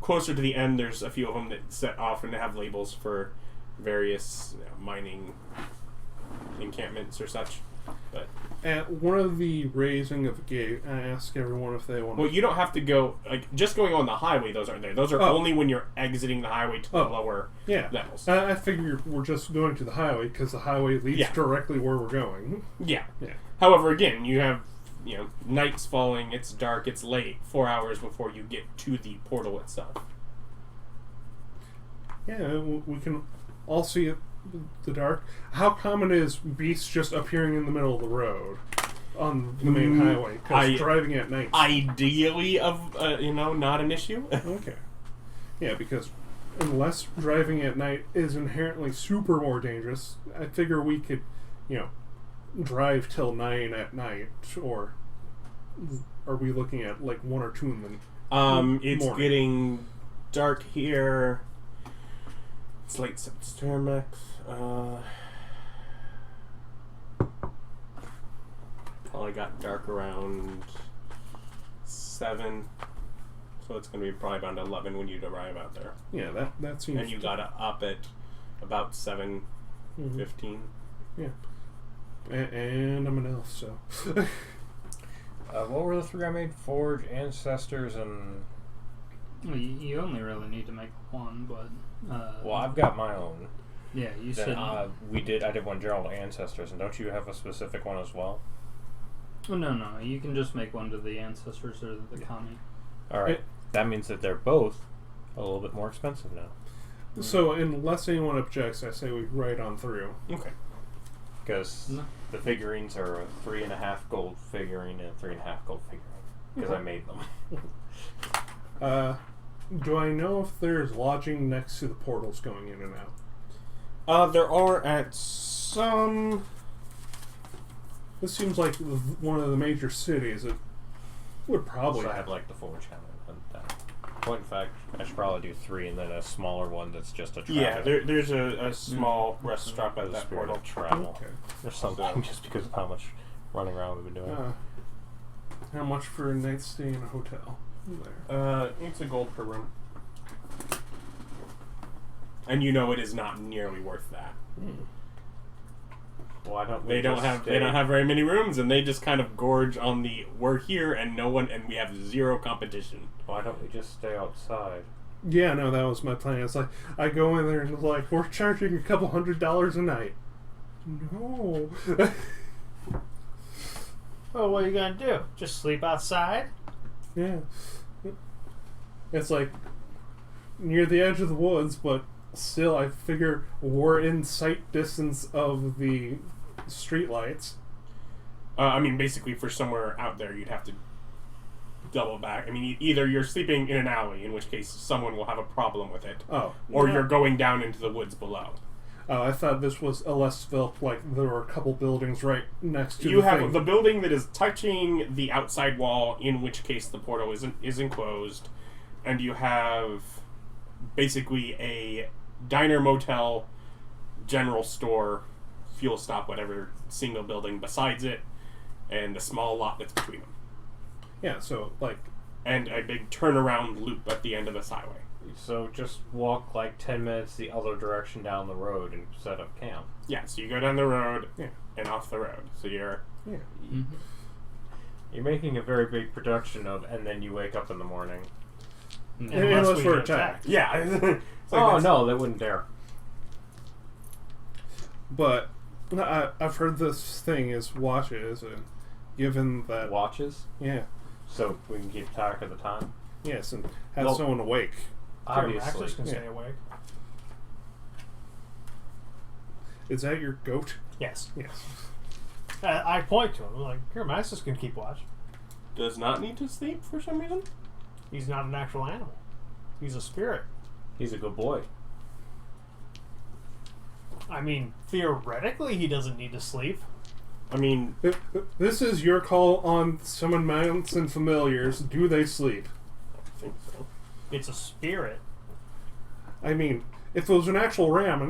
closer to the end, there's a few of them that set off and have labels for various mining encampments or such. But at one of the raising of the gate, I ask everyone if they want. Well, you don't have to go just going on the highway. Those aren't there. Those are only when you're exiting the highway to the lower levels. I figure we're just going to the highway because the highway leads directly where we're going. Yeah. However, again, you have night's falling. It's dark. It's late. 4 hours before you get to the portal itself. Yeah, we can all see it. The dark. How common is beasts just appearing in the middle of the road on the main highway? Because driving at night. Ideally, not an issue. Okay. Yeah, because unless driving at night is inherently super more dangerous, I figure we could, drive till 9 at night, or are we looking at like 1 or 2 in the It's morning? getting dark here. It's late September. Probably got dark around 7, so it's going to be probably around 11 when you arrive out there. Yeah, that seems. And you got to up at about 7 Mhm. 15. And I'm an elf, so. What were the three I made? Forge, Ancestors, and... Well, you only really need to make one, but... Well, I've got my own. Yeah, you Then, should... I did one general Ancestors, and don't you have a specific one as well? Oh, no. You can just make one to the Ancestors or the Kami. Alright. That means that they're both a little bit more expensive now. So, unless anyone objects, I say we ride on through. Okay. Because the figurines are a 3.5 gold figurine and a 3.5 gold figurine. Because I made them. Do I know if there's lodging next to the portals going in and out? There are at some... This seems like one of the major cities. It would probably So I have like the Forge Cannon. Point in fact, I should probably do 3 and then a smaller one that's just a travel. Yeah, there's a small rest stop at that Spirit portal. of travel. Okay. Or something, just because of how much running around we've been doing. How much for a night's stay in a hotel? There. It's a gold per room. And you know it is not nearly worth that. Why don't we They don't just have stay? they don't have very many rooms, and they just kind of gorge on the we're here and no one, and we have zero competition. Why don't we just stay outside? Yeah, no, that was my plan. It's like, I go in there and it's like, we're charging a couple $100 a night. No. Oh, what are you gonna do? Just sleep outside? Yeah. It's like, near the edge of the woods, but still, I figure we're in sight distance of the streetlights. I mean, basically, for somewhere out there, you'd have to double back. I mean, either you're sleeping in an alley, in which case someone will have a problem with it, Oh. or Yeah. you're going down into the woods below. Oh, I thought this was a less developed, like, there were a couple buildings right next to You the have thing. the building that is touching the outside wall, in which case the portal is enclosed, and you have basically a diner, motel, general store, fuel stop, whatever, single building besides it, and a small lot that's between them. Yeah, so, like... And a big turnaround loop at the end of this highway. So just walk like 10 minutes the other direction down the road and set up camp. Yeah, so you go down the road Yeah. and off the road. So you're... Yeah. Mm-hmm. You're making a very big production of, and then you wake up in the morning. Unless we're attacked. Yeah. It's like Oh that's- no, they wouldn't dare. But I've heard this thing is watches, and given that... Watches, Yeah. so we can keep track of the time. Yes, and have Well, someone awake. Obviously, Maxis can yeah. stay awake. Is that your goat? Yes. Yes. I point to him. I'm like, here, Maxis can keep watch. Does not need to sleep for some reason? He's not an actual animal. He's a spirit. he's a good boy. I mean, theoretically, he doesn't need to sleep. I mean, This is your call on summon mounts and familiars. Do they sleep? I think so. It's a spirit. I mean, if it was an actual ram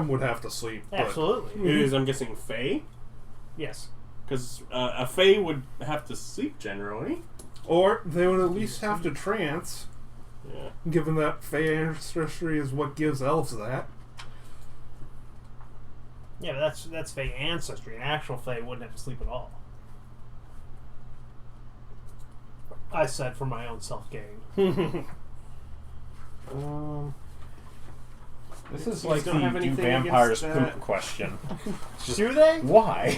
would have to sleep. But Absolutely. It is, I'm guessing, Fae? Yes. Because a Fae would have to sleep generally. Or they would at least have to trance, Yeah. given that Fey ancestry is what gives elves that. Yeah, but that's Fae ancestry. An actual Fae wouldn't have to sleep at all. I said for my own self-gain. This is You like don't have the do anything vampires against poop that? question. Do they? Why?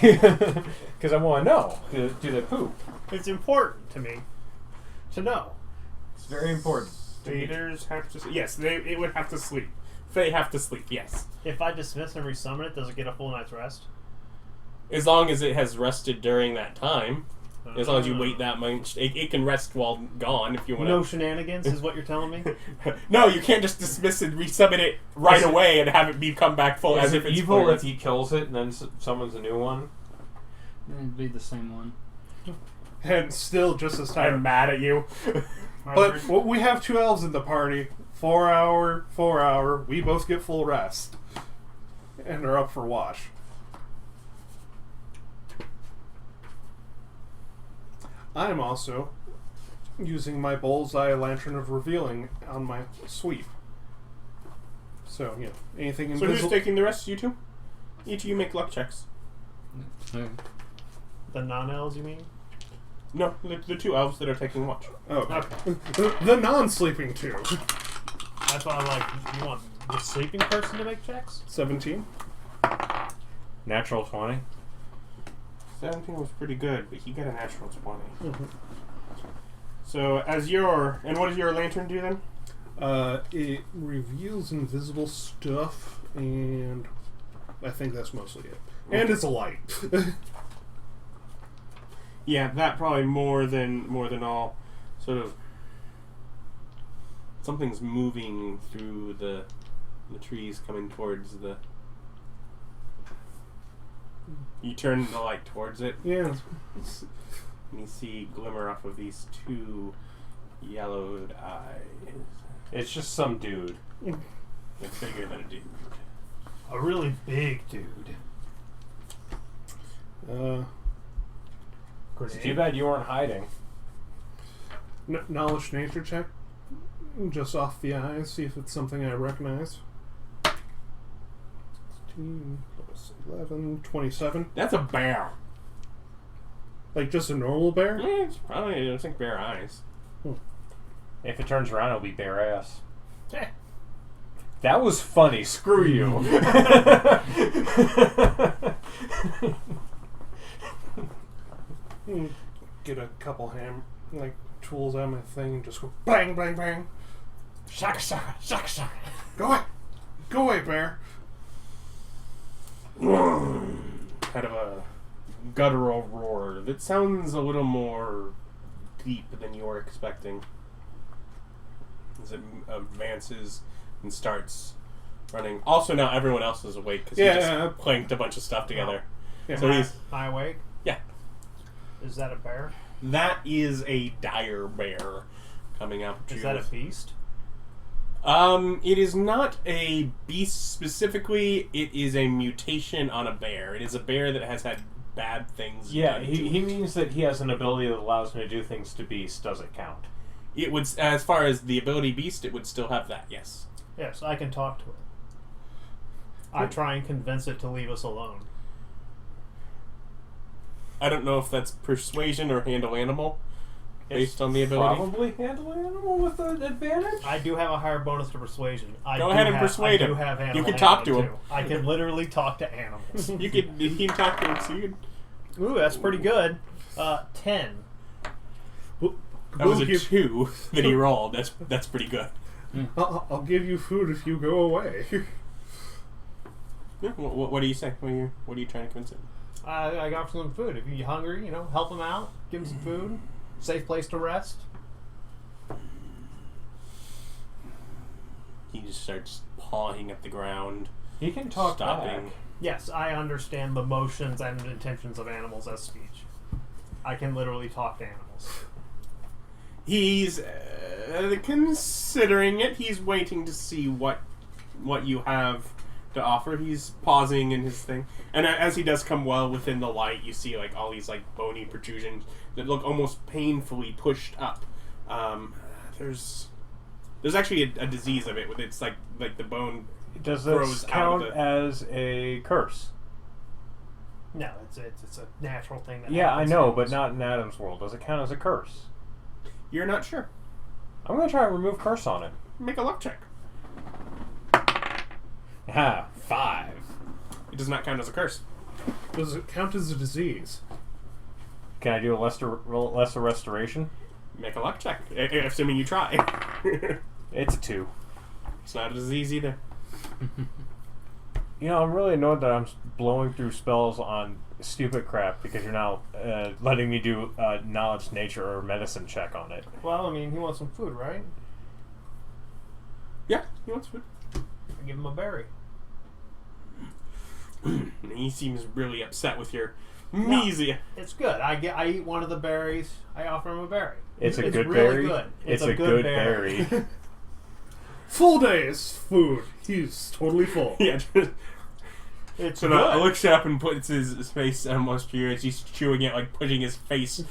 Because I want to know. Do they poop? It's important to me to know. It's very important. Staters have to... Yes, it would have to sleep. Fae have to sleep, yes. If I dismiss and resummon it, does it get a full night's rest? As long as it has rested during that time. As long as you wait that much. It can rest while gone if you want No shenanigans is what you're telling me? No, you can't just dismiss and resummon it right away and have it come back full as Is if it it's evil full. if he kills it and then summons a new one? It'd be the same one. And still just as I'm tired. mad at you. But we have 2 elves in the party. 4 hour. We both get full rest. And are up for watch. I'm also using my bullseye lantern of revealing on my sweep. So, anything So who's invisible. taking the rest, you two? Each of you make luck checks. The non-elves, you mean? No, the two elves that are taking watch. Oh, Okay. the non-sleeping two. That's why I'm like, you want the sleeping person to make checks? 17. Natural 20. 17 was pretty good, but he got a natural 20. Mm-hmm. So, and what does your lantern do then? It reveals invisible stuff, and I think that's mostly it. And it's a light. Yeah, that probably more than all. Sort of, something's moving through the trees coming towards the. You turn the light towards it. Yeah. And you see glimmer off of these two yellowed eyes. It's just some dude. It's bigger than a dude. A really big dude. It's too bad you weren't hiding. Knowledge nature check. Just off the eyes, see if it's something I recognize. 16 plus 11, 27. That's a bear. Like just a normal bear? Yeah, it's probably, I think, bear eyes. If it turns around, it'll be bare ass. Eh. That was funny. Screw you. Get a couple tools out of my thing and just go bang, bang, bang. Shaka, shaka, shaka, shaka. Go away! Go away, bear! Kind of a guttural roar that sounds a little more deep than you were expecting. As it advances and starts running. Also, now everyone else is awake because he just clanked a bunch of stuff together. Yeah. So he's. Am I awake? Yeah. Is that a bear? That is a dire bear coming up to Is that a beast? It is not a beast specifically. It is a mutation on a bear. It is a bear that has had bad things. Yeah, done to he it. means that he has an ability that allows him to do things to beasts. Does it count? It would, as far as the ability beast, it would still have that. Yes. Yes, I can talk to it. I try and convince it to leave us alone. I don't know if that's persuasion or handle animal, based on the ability. Probably handle animal with an advantage. I do have a higher bonus to persuasion. Go ahead and persuade him. You can talk to him. I can literally talk to animals. You can talk to him. So you can, Ooh, that's pretty good. 10. that was a 2 that he rolled. That's pretty good. I'll give you food if you go away. Yeah, what do you say? What are you trying to convince him? I got some food. If you're hungry, help him out. Give him some food. Safe place to rest. He just starts pawing at the ground. He can talk stopping. back. Yes, I understand the motions and intentions of animals as speech. I can literally talk to animals. He's considering it. He's waiting to see what you have to offer. He's pausing in his thing, and as he does come well within the light, you see all these bony protrusions that look almost painfully pushed up. There's actually a disease of it. It's like the bone. Does grows this out count of the, as a curse? No, it's a natural thing. That Yeah, I happens know, to but us. not in Adam's world. Does it count as a curse? You're not sure. I'm gonna try and remove curse on it. Make a luck check. Ha! 5. It does not count as a curse. Does it count as a disease? Can I do a lesser restoration? Make a luck check, assuming you try. It's a 2. It's not a disease either. I'm really annoyed that I'm blowing through spells on stupid crap because you're now letting me do a knowledge, nature, or medicine check on it. Well, he wants some food, right? Yeah, he wants food. I give him a berry. He seems really upset with your amnesia. It's good. I eat one of the berries. I offer him a berry. It's a good really berry. Good. It's a good berry. Full day's food. He's totally full. Yeah. It's So good. now looks up and puts his face almost to you as he's chewing it, pushing his face.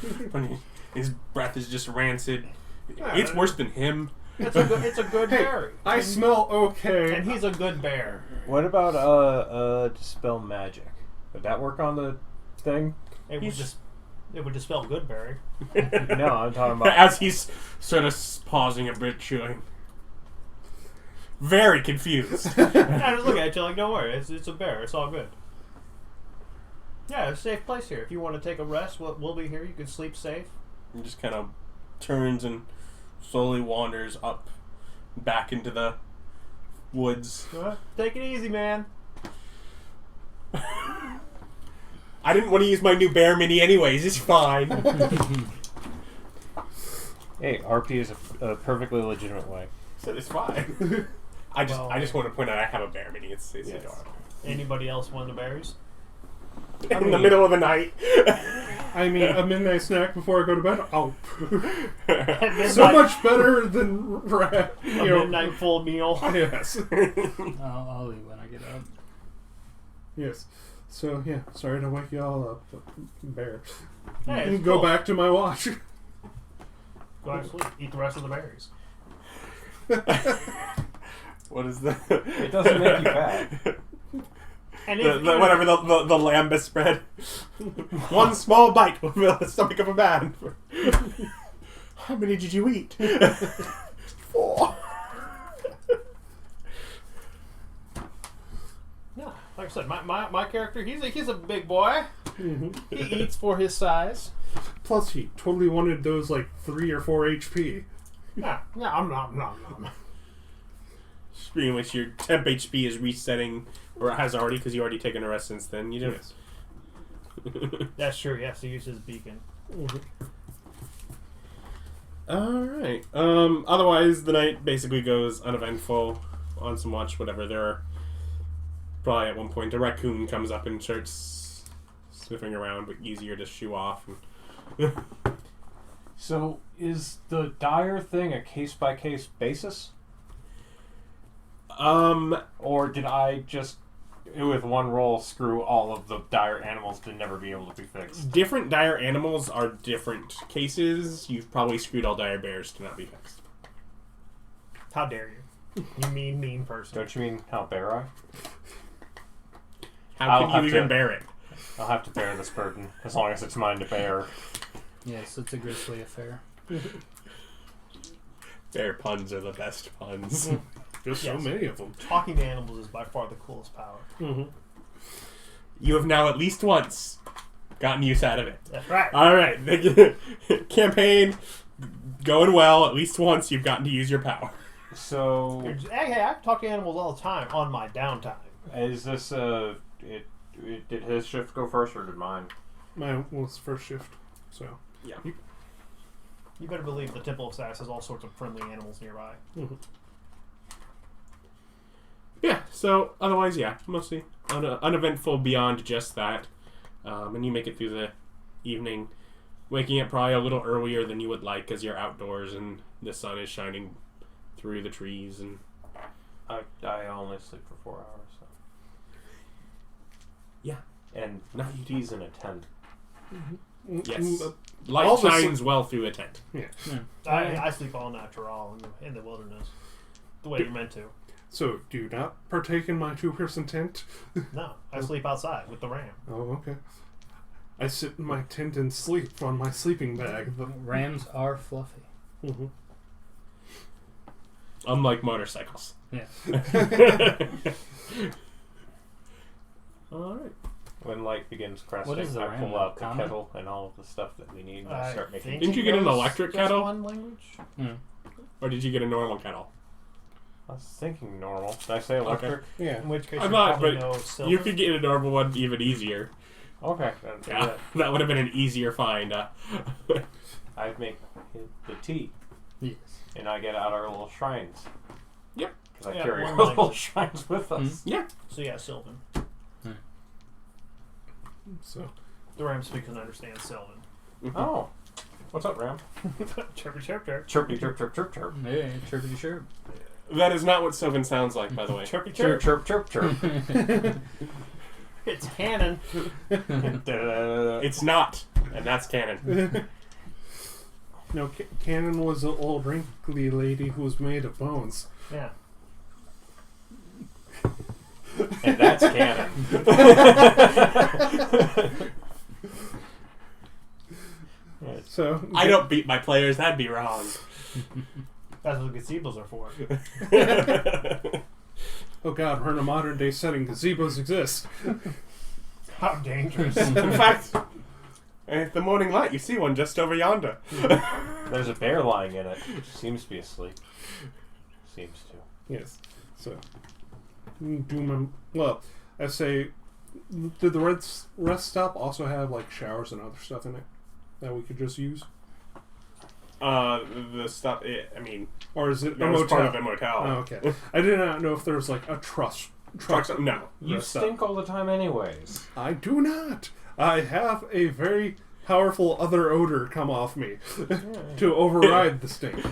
His breath is just rancid. It's worse than him. It's a good berry. I smell okay. And he's a good bear. What about dispel magic? Would that work on the thing? It would dispel good berry. No, I'm talking about. As he's sort of pausing a bit, chewing. Very confused. I just look at you like, don't worry, it's a bear. It's all good. Yeah, it's a safe place here. If you want to take a rest, we'll be here. You can sleep safe. And just kind of turns and slowly wanders up back into the woods. Take it easy, man. I didn't want to use my new bear mini anyways. It's fine. Hey, RP is a perfectly legitimate way. So it's fine. I just want to point out I have a bear mini. It's adorable. Anybody else want the berries? In the middle of the night. I mean, a midnight snack before I go to bed. Oh, Midnight, so much better than midnight full meal. Yes. I'll eat when I get up. Yes. So yeah, sorry to wake you all up, but bear. Hey, it's Go cool. back to my watch. Go back to sleep. Eat the rest of the berries. What is the? It doesn't make you fat. And Whatever the lambus spread. One small bite will fill the stomach of a man. How many did you eat? 4. Yeah, like I said, my character, he's a big boy. Mm-hmm. He eats for his size. Plus, he totally wanted those like 3 or 4 HP. Yeah, I'm not. Pretty much your temp HP is resetting, or has already, because you already taken a rest since then. You don't. Yes. That's true. He has to use his beacon. Alright. Otherwise, the night basically goes uneventful. On some watch, whatever. There are probably at one point a raccoon comes up and starts sniffing around, but easier to shoo off. And So, is the dire thing a case-by-case basis? Or did I just, with one roll, screw all of the dire animals to never be able to be fixed? Different dire animals are different cases. You've probably screwed all dire bears to not be fixed. How dare you? You mean person. Don't you mean how bear I? How I'll can have you even to- bear it? I'll have to bear this burden, as long as it's mine to bear. Yes, it's a grisly affair. Bear puns are the best puns. There's so Yes. many of them. Talking to animals is by far the coolest power. Mm-hmm. You have now at least once gotten use out of it. That's right. Alright, the campaign going well. At least once you've gotten to use your power. So, Hey, I talk to animals all the time on my downtime. is this, did his shift go first, or did mine? Mine was first shift, so. Yeah. You better believe the Temple of Sass has all sorts of friendly animals nearby. Mm-hmm. Yeah, so otherwise, yeah, mostly uneventful beyond just that. And you make it through the evening, waking up probably a little earlier than you would like because you're outdoors and the sun is shining through the trees. And I only sleep for 4 hours, so. yeah, And not he's in a tent. yes, All light the shines well through a tent. Yeah. I sleep all natural in the wilderness. The way you're meant to. So, do you not partake in my 2-person tent? No, I sleep outside with the ram. Oh, okay. I sit in my tent and sleep on my sleeping bag. Rams are fluffy. Mm-hmm. Unlike motorcycles. Yeah. Alright. When light begins cresting, What is the I ram, pull out the common? kettle and all of the stuff that we need and I start making think Didn't you it get an goes electric just kettle? One language? Or did you get a normal kettle? I was thinking normal. Did I say electric? Yeah. In which case, I'm you not, probably but know silver. You could get a normal one even easier. Okay. Then do Yeah, that. that would have been an easier find. I make the tea, Yes. and I get out our little shrines. Yep. Because I Yeah, carry one our little language. shrines with us. Yeah. So yeah, Sylvan. So, The ram speaks and understands Sylvan. Oh. What's up, Ram? Chirpy chirp chirp. Chirpy chirp chirp chirp chirp. Yeah, chirpity chirp. That is not what Sylvan sounds like, by the way. Chirpy Chirp chirp. chirp chirp chirp. It's canon. It's not, and that's canon. No, Cannon was an old wrinkly lady who was made of bones. Yeah. And that's canon. So I don't beat my players. That'd be wrong. That's what gazebos are for. Oh god, we're in a modern day setting. Gazebos exist. How dangerous. In fact, the morning light, you see one just over yonder. There's a bear lying in it. Seems to be asleep. Seems to. Yes. So, well, I say, did the rest stop also have like showers and other stuff in it that we could just use, The stuff. I mean, or is it that a was motel? part of a motel. Oh, okay. I did not know if there was like a truck. No. You rest stop. stink all the time, anyways. I do not. I have a very powerful other odor come off me to override the stink.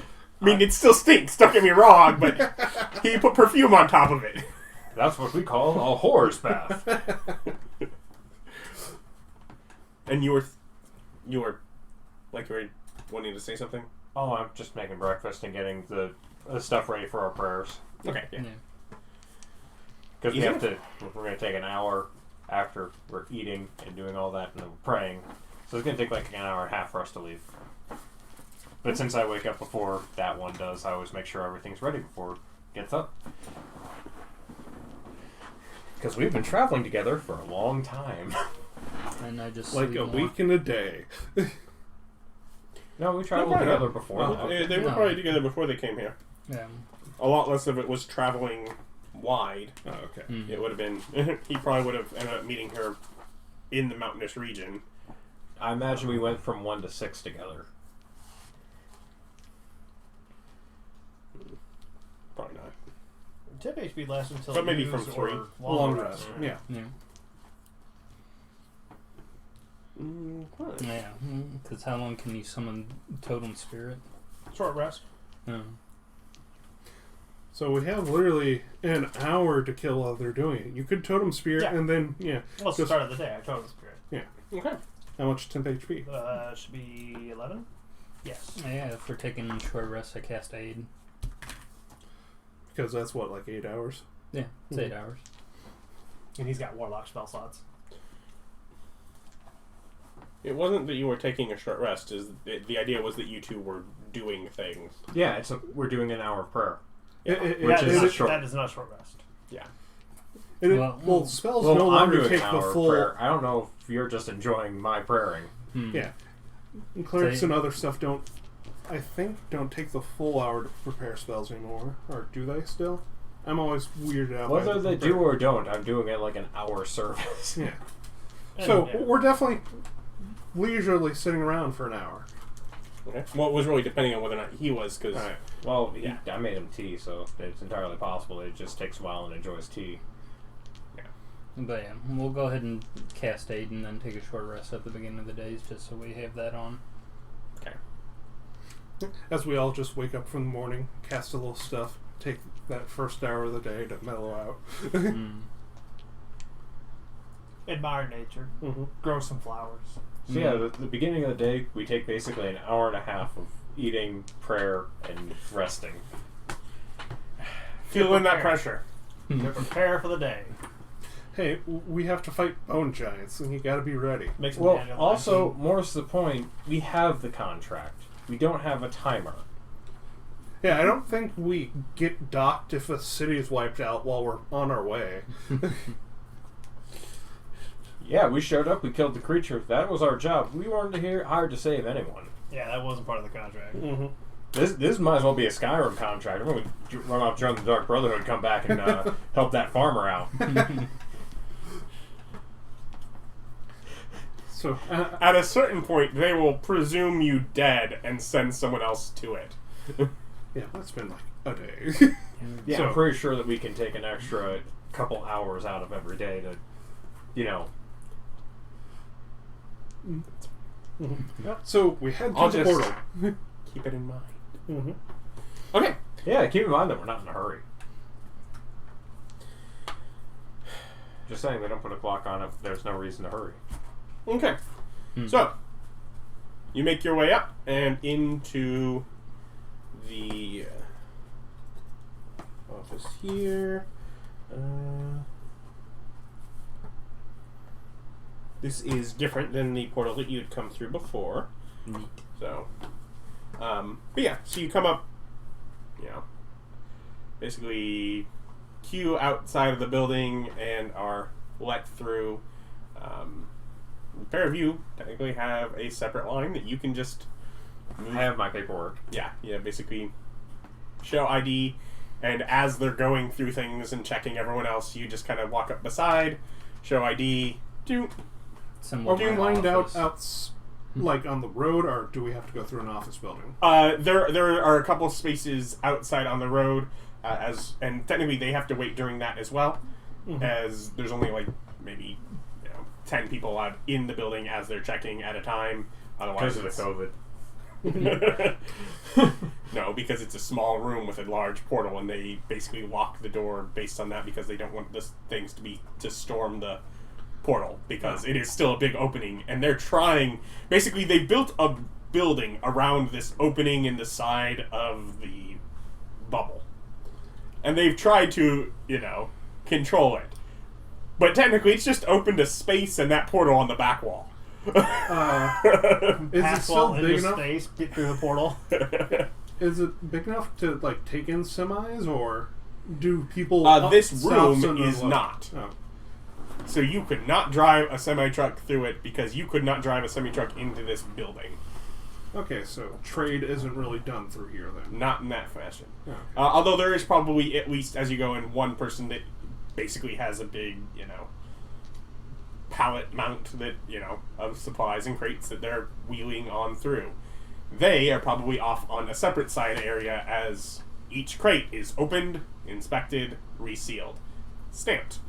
I mean, it still stinks. Don't get me wrong, but he put perfume on top of it. That's what we call a horse bath. And you were like, you were wanting to say something. Oh, I'm just making breakfast and getting the stuff ready for our prayers. Okay. Yeah. Because Easy. we're going to take an hour after we're eating and doing all that, and then we're praying. So it's going to take like an hour and a half for us to leave. But since I wake up before that one does, I always make sure everything's ready before it gets up. Because we've been traveling together for a long time. And I just Like sleep a more. week and a day. No, we traveled No, together before. Oh, that. They were No. probably together before they came here. Yeah. A lot less of it was traveling wide. Oh, okay. Mm. It would have been. He probably would have ended up meeting her in the mountainous region. I imagine we went from 1 to 6 together. Probably not. Tip HP lasts until But maybe use from 3. or Long rest. Yeah. Yeah. Okay. Yeah. Because how long can you summon Totem Spirit? Short rest. Oh. So we have literally an hour to kill while they're doing it. You could totem spirit Yeah. and then Well, it's the Just- start of the day. I total spirit. Okay. how much 10th HP? Should be 11. Yes. Yeah, if we're taking short rest, I cast Aid. Because that's what, like 8 hours? Yeah, it's 8 hours. And he's got warlock spell slots. It wasn't that you were taking a short rest. The idea was that you two were doing things. Yeah, we're doing an hour of prayer. It, Which is a short- that is not short rest. Well, spells Well, no I'm longer doing take an the hour of full... prayer. I don't know if you're just enjoying my praying. Yeah. Clerics Say- and other stuff don't take the full hour to prepare spells anymore. Or do they still? I'm always weirded out by Whether the they do or don't, I'm doing it like an hour service. Yeah. And, So yeah. we're definitely leisurely sitting around for an hour. Okay. Well, it was really depending on whether or not he was, because Alright. Well, I made him tea, so it's entirely possible that it just takes a while and enjoys tea. But yeah, we'll go ahead and cast Aid and then take a short rest at the beginning of the days just so we have that on. As we all just wake up from the morning, cast a little stuff, take that first hour of the day to mellow out. Admire nature. Mm-hmm. Grow some flowers. So yeah, the beginning of the day, we take basically an hour and a half of eating, prayer, and resting. feeling that pressure. To prepare for the day. Hey, we have to fight bone giants, and you gotta be ready. Make some Well, dandelion also, tea. more to the point, we have the contract. We don't have a timer. Yeah, I don't think we get docked if a city is wiped out while we're on our way. Yeah, we showed up, we killed the creature. That was our job. We weren't hired to save anyone. Yeah, that wasn't part of the contract. Mm-hmm. This might as well be a Skyrim contract. We're going to run off, join the Dark Brotherhood, come back and help that farmer out. So, At a certain point, they will presume you dead and send someone else to it. yeah, that's been like a day. Yeah, So- I'm pretty sure that we can take an extra couple hours out of every day to, So we head I'll to the just- portal. Keep it in mind. Mm-hmm. Okay. Yeah, keep in mind that we're not in a hurry. Just saying, they don't put a clock on it. There's no reason to hurry. Okay. So, you make your way up and into the office here. This is different than the portal that you had come through before. Neat. So, but yeah, so you come up, basically queue outside of the building and are let through. The pair of you technically have a separate line that you can just move. I have my paperwork. Yeah, basically show ID, and as they're going through things and checking everyone else, you just kind of walk up beside, show ID, do. Similar Are we to my lined out office. like on the road, or do we have to go through an office building? There are a couple of spaces outside on the road, and technically they have to wait during that as well, as there's only like maybe 10 people out in the building as they're checking at a time. Otherwise, Because of the COVID. No, because it's a small room with a large portal, and they basically lock the door based on that because they don't want this things to storm the portal, because it is still a big opening, and they're trying. Basically, they built a building around this opening in the side of the bubble, and they've tried to control it. But technically, it's just opened a space and that portal on the back wall. Is it Pass still wall big into enough? space, get through the portal. Is it big enough to like take in semis, or do people? This south room send them is low? not. Oh. So you could not drive a semi-truck through it because you could not drive a semi-truck into this building. Okay, so trade isn't really done through here then. Not in that fashion. Okay. Although there is probably, at least as you go in, one person that basically has a big, pallet mount that, of supplies and crates that they're wheeling on through. They are probably off on a separate side area as each crate is opened, inspected, resealed, stamped.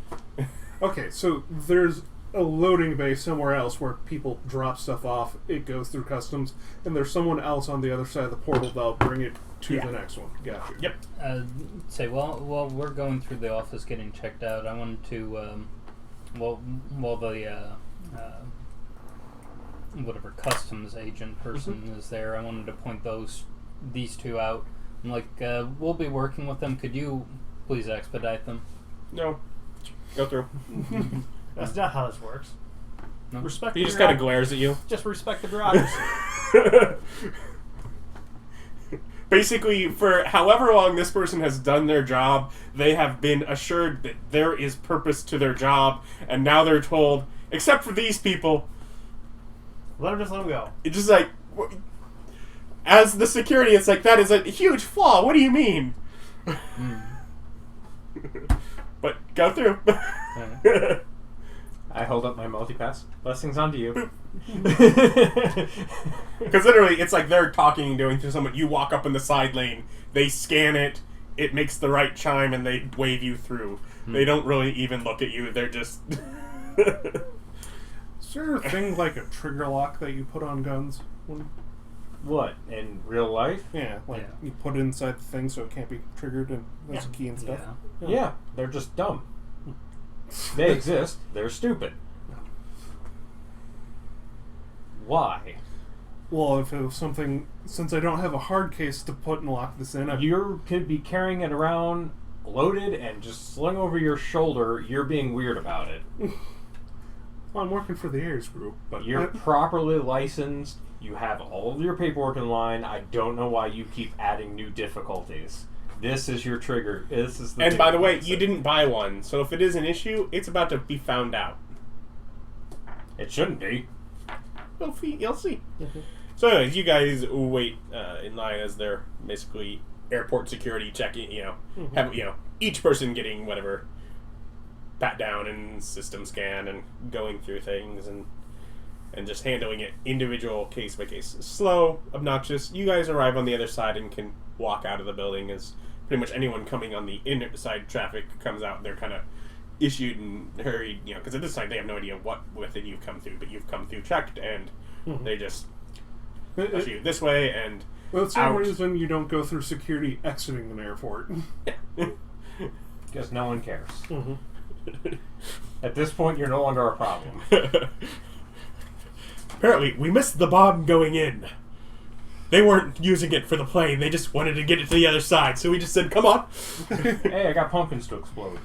Okay, so there's a loading bay somewhere else where people drop stuff off, it goes through customs, and there's someone else on the other side of the portal that'll bring it to the next one. Gotcha. Yep. While we're going through the office getting checked out, I wanted to, while the whatever customs agent person is there, I wanted to point these two out. I'm like, we'll be working with them. Could you please expedite them? No. Go through. That's not how this works. No? Respect. He the just kind of bureaucracy. glares at you. Just respect the bureaucracy. Basically, for however long this person has done their job, they have been assured that there is purpose to their job, and now they're told, except for these people, Let them go. it's just like, as the security, it's like, that is a huge flaw. What do you mean? But go through. I hold up my multipass. Blessings onto you. Because literally, it's like they're talking, doing through someone. You walk up in the side lane, they scan it, it makes the right chime, and they wave you through. They don't really even look at you. They're just. Is there a thing like a trigger lock that you put on guns? What? In real life? Yeah, like Yeah. you put it inside the thing so it can't be triggered, and that's a key and stuff. Yeah. Yeah, they're just dumb. They exist. They're stupid. Why? Well, if it was something, since I don't have a hard case to put and lock this in, You could be carrying it around loaded and just slung over your shoulder. You're being weird about it. well, I'm working for the Ayers Group, but You're properly licensed. You have all of your paperwork in line. I don't know why you keep adding new difficulties. This is your trigger. This is the. And by the way, you didn't buy one, so if it is an issue, it's about to be found out. It shouldn't be. You'll see. So, anyways, you guys wait in line as they're basically airport security checking. Have each person getting whatever pat down and system scan and going through things and just handling it individual case by case. Slow, obnoxious. You guys arrive on the other side and can walk out of the building as pretty much anyone coming on the inside traffic comes out. They're kind of issued and hurried, because at this time they have no idea what method you've come through, but you've come through checked, and they just usher you this way and well, it's some out. reason you don't go through security exiting an airport. Because no one cares. At this point, you're no longer a problem. apparently, we missed the bomb going in. They weren't using it for the plane. They just wanted to get it to the other side. So we just said, come on. Hey, I got pumpkins to explode.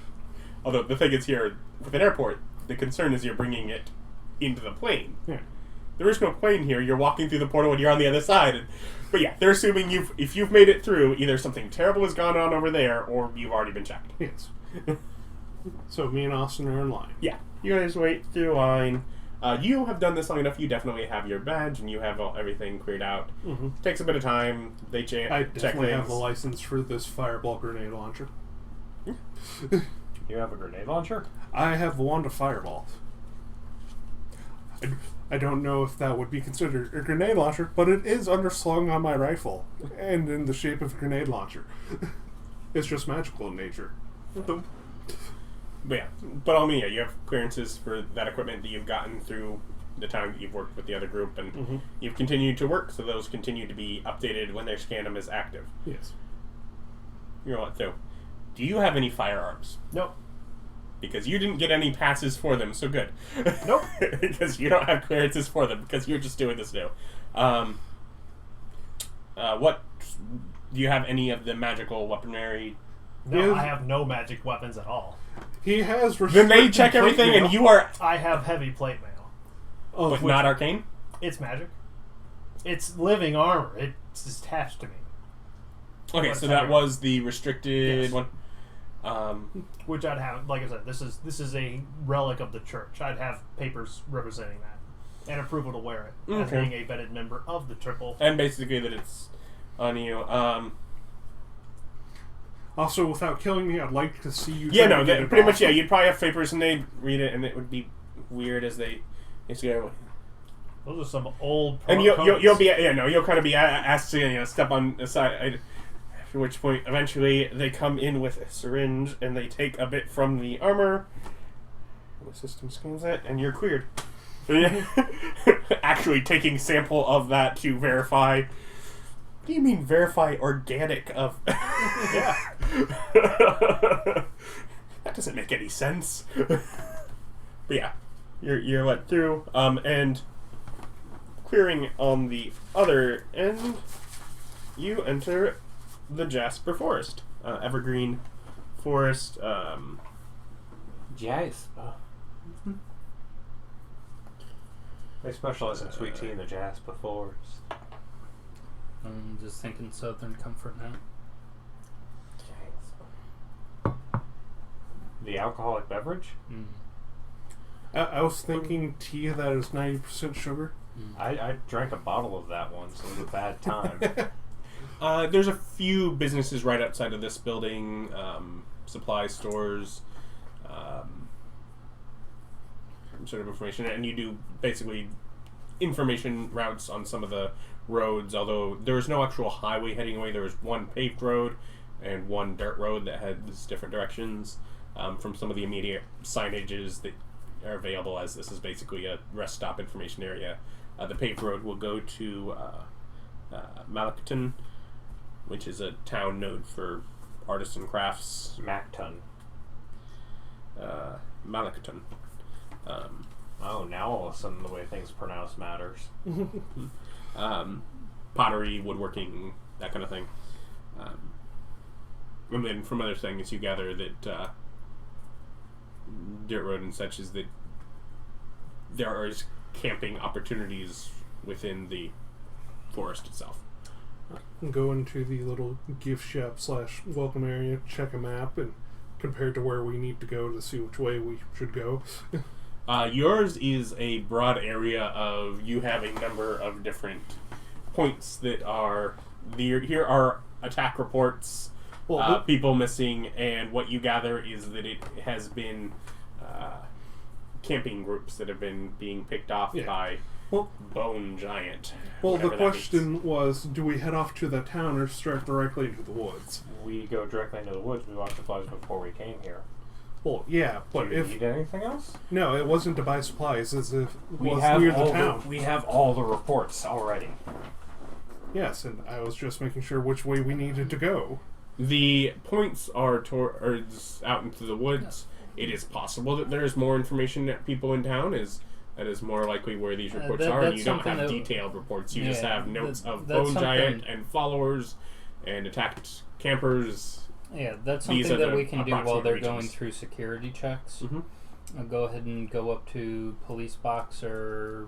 Although the thing is here, with an airport, the concern is you're bringing it into the plane. Yeah. There is no plane here. You're walking through the portal and you're on the other side. But yeah, they're assuming if you've made it through, either something terrible has gone on over there or you've already been checked. Yes. So me and Austin are in line. Yeah. You guys wait through line. You have done this long enough. You definitely have your badge and you have everything cleared out. Mm-hmm. Takes a bit of time. They check I things. definitely have the license for this fireball grenade launcher. You have a grenade launcher? I have the wand of fireball. I don't know if that would be considered a grenade launcher, but it is underslung on my rifle and in the shape of a grenade launcher. It's just magical in nature. But yeah, but all me, you have clearances for that equipment that you've gotten through the time that you've worked with the other group, and you've continued to work, so those continue to be updated when their scanum is active. Yes. You know what, though? Do you have any firearms? Nope. Because you didn't get any passes for them, so good. Nope. Because you don't have clearances for them, because you're just doing this now. What do you have any of the magical weaponry? No, Yeah. I have no magic weapons at all. He has Then they restricted check plate everything, mail. and you are, I have heavy plate mail. but not arcane. It's magic. It's living armor. It's attached to me. Okay, What's so that that? was the restricted Yes. one. Which I'd have, like I said, this is a relic of the church. I'd have papers representing that and approval to wear it as Okay. being a vetted member of the triple. And basically that it's on you. Also, without killing me, I'd like to see you. Yeah, try no, to get it pretty off. much, yeah. You'd probably have papers, and they'd read it, and it would be weird as they go. Those are some old. And you'll be you'll kind of be asked to step on the side. After which point, eventually, they come in with a syringe and they take a bit from the armor. The system scans it, and you're cleared. Actually, taking sample of that to verify. What do you mean verify organic of? Yeah. That doesn't make any sense. But yeah, you're let through, and clearing on the other end, you enter the Jasper Forest, evergreen forest. Jasper. They specialize in sweet tea in the Jasper Forest. I'm just thinking Southern Comfort now. The alcoholic beverage? Mm. I was thinking tea that is 90% sugar. I drank a bottle of that once. It was a bad time. There's a few businesses right outside of this building, supply stores, sort of information, and you do basically information routes on some of the roads, although there was no actual highway heading away. There was one paved road and one dirt road that had different directions from some of the immediate signages that are available, as this is basically a rest stop information area. The paved road will go to Malakton, which is a town known for artists and crafts. Macton. Malakton. Oh, now all of a sudden the way things pronounce matters. Pottery, woodworking, that kind of thing. And then from other things, you gather that dirt road and such is that there are camping opportunities within the forest itself. Go into the little gift shop / welcome area, check a map, and compare to where we need to go to see which way we should go. Yours is a broad area of, you have a number of different points that are, here are attack reports, people missing, and what you gather is that it has been camping groups that have been being picked off by Bone Giant. Well, the whatever that question means. was, do we head off to the town or start directly into the woods? We go directly into the woods. We bought supplies before we came here. Well, yeah, but Do you if... need anything else? No, it wasn't to buy supplies, as if it We was have near all the town. we have all the reports already. Yes, and I was just making sure which way we needed to go. The points are towards out into the woods. It is possible that there is more information that people in town, as That is more likely where these reports that- are, and that's you don't have something that- detailed reports. You just Yeah, have notes of that's bone giant something- and followers and attacked campers. Yeah, that's These something are that the we can do while approximate they're regions. going through security checks. Mm-hmm. Go ahead and go up to police box, or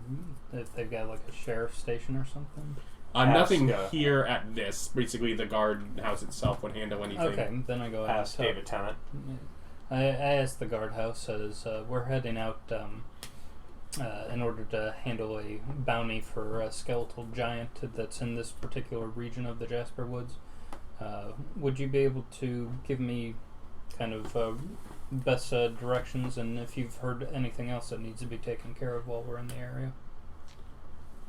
if they've got like a sheriff's station or something. Nothing Ask, here at this. Basically, the guardhouse itself would handle anything. Okay, then I go ahead. Ask and David Tennant. I asked the guardhouse as we're heading out in order to handle a bounty for a skeletal giant that's in this particular region of the Jasper Woods. Would you be able to give me kind of best directions, and if you've heard anything else that needs to be taken care of while we're in the area?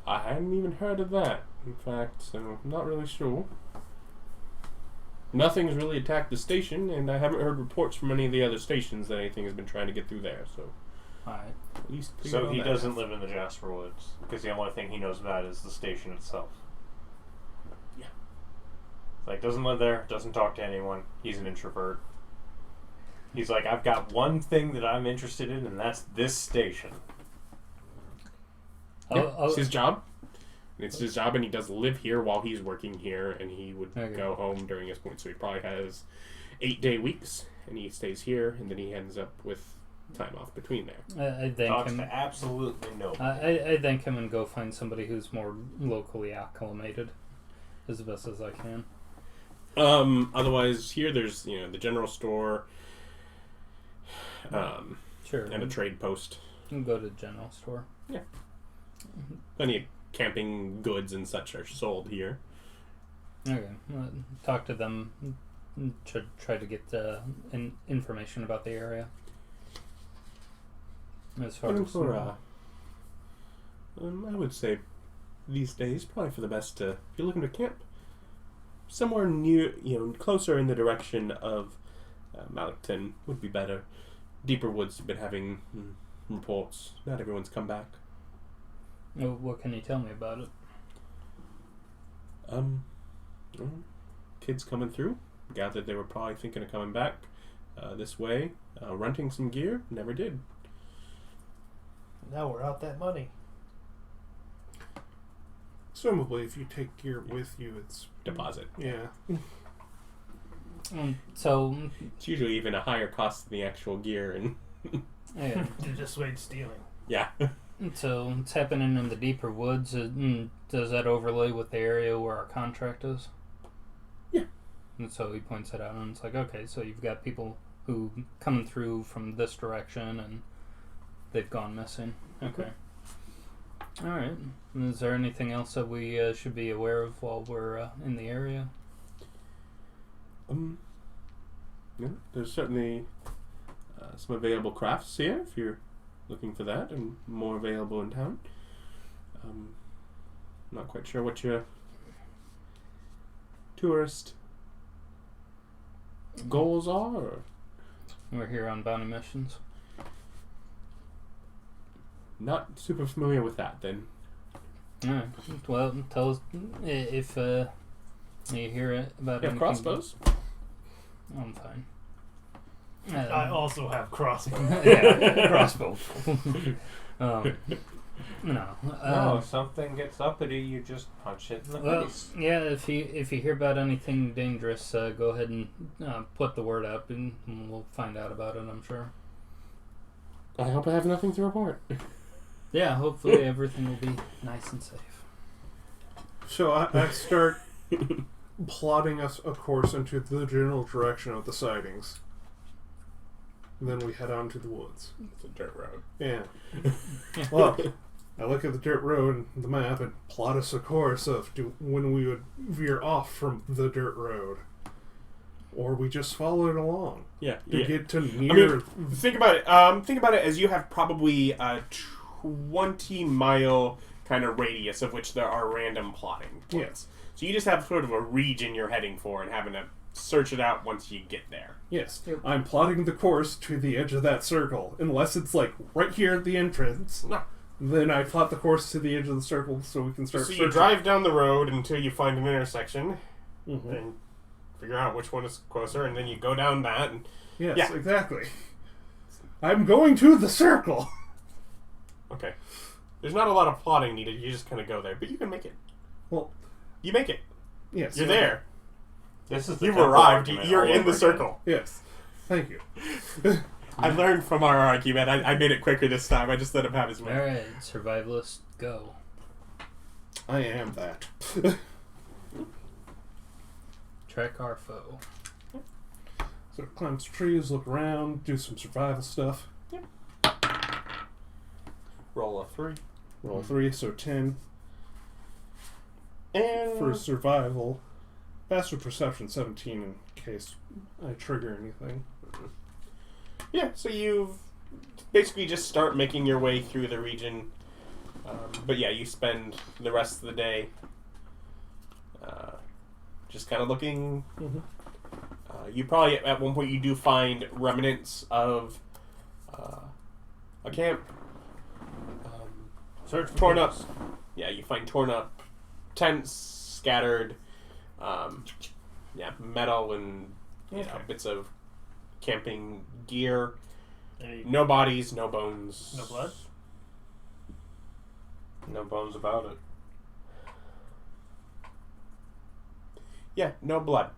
I hadn't even heard of that, in fact, so I'm not really sure. Nothing's really attacked the station, and I haven't heard reports from any of the other stations that anything has been trying to get through there, so Alright. at least clear So on he that. doesn't live in the Jasper Woods because the only thing he knows about is the station itself. Yeah. Like, doesn't live there, doesn't talk to anyone. He's an introvert. He's like, I've got one thing that I'm interested in, and that's this station. Yeah, it's his job. It's his job, and he does live here while he's working here, and he would Okay. go home during his point. So he probably has 8-day weeks, and he stays here, and then he ends up with time off between there. I thank Talks him. to absolutely nobody. I thank him and go find somebody who's more locally acclimated as best as I can. Otherwise, here there's the general store, Sure. and a trade post. You can go to the general store. Plenty of camping goods and such are sold here. Okay. Talk to them. Try to get information about the area. As far Looking as for, I would say these days probably for the best to, if you're looking to camp somewhere near, closer in the direction of Malakton would be better. Deeper Woods have been having reports. Not everyone's come back. what can you tell me about it? Kids coming through. Gathered they were probably thinking of coming back this way. Renting some gear. Never did. Now we're out that money. Presumably, if you take gear with you, it's Deposit. yeah. So, It's usually even a higher cost than the actual gear. And yeah. To dissuade stealing. yeah. So it's happening in the deeper woods. Does that overlay with the area where our contract is? Yeah. And so he points it out, and it's like, okay, so you've got people who coming through from this direction, and they've gone missing. Okay. All right. Is there anything else that we should be aware of while we're in the area? Yeah, there's certainly some available crafts here if you're looking for that, and more available in town. Not quite sure what your tourist goals are. Or We're here on bounty missions. not super familiar with that, then. All right. Well, tell us if you hear it about You have anything. crossbows? I'm fine. I also have crossbow. Yeah, crossbow. No. No, if something gets uppity, you just punch it in the Well, face. yeah. If you hear about anything dangerous, go ahead and put the word up, and we'll find out about it. I'm sure. I hope I have nothing to report. Yeah. Hopefully everything will be nice and safe. So I start plotting us a course into the general direction of the sightings. And then we head on to the woods. It's a dirt road. Yeah. Well, I look at the dirt road and the map and plot us a course of when we would veer off from the dirt road. Or we just follow it along Yeah. to yeah. get to near... Think about it. Think about it as you have probably a 20-mile kind of radius of which there are random plotting points. Yes. So you just have sort of a region you're heading for and having to search it out once you get there. Yes. Yep. I'm plotting the course to the edge of that circle. Unless it's like right here at the entrance. No. Then I plot the course to the edge of the circle so we can start So searching. you drive down the road until you find an intersection Mhm. and figure out which one is closer, and then you go down that. And Yes, Yeah. exactly. I'm going to the circle. Okay. There's not a lot of plotting needed. You just kind of go there, but you can make it. Well, You make it. yes. You're there. This is the You've temple arrived. argument You're all in over the again. circle. Yes. Thank you. I learned from our argument. I made it quicker this time. I just let him have his way. Alright, survivalist, go. I am that. Track our foe. So climb some trees, look around, do some survival stuff. Roll a 3. Roll 3, so 10. And For survival, faster perception 17 in case I trigger anything. yeah, so you basically just start making your way through the region. But yeah, you spend the rest of the day just kind of looking. Mm-hmm. You probably, at one point, you do find remnants of a camp. Search for Torn up. clues. Yeah, you find torn up tents, scattered, metal and Okay. bits of camping gear. Any- No bodies, no bones. No blood? No bones about it. Yeah, no blood.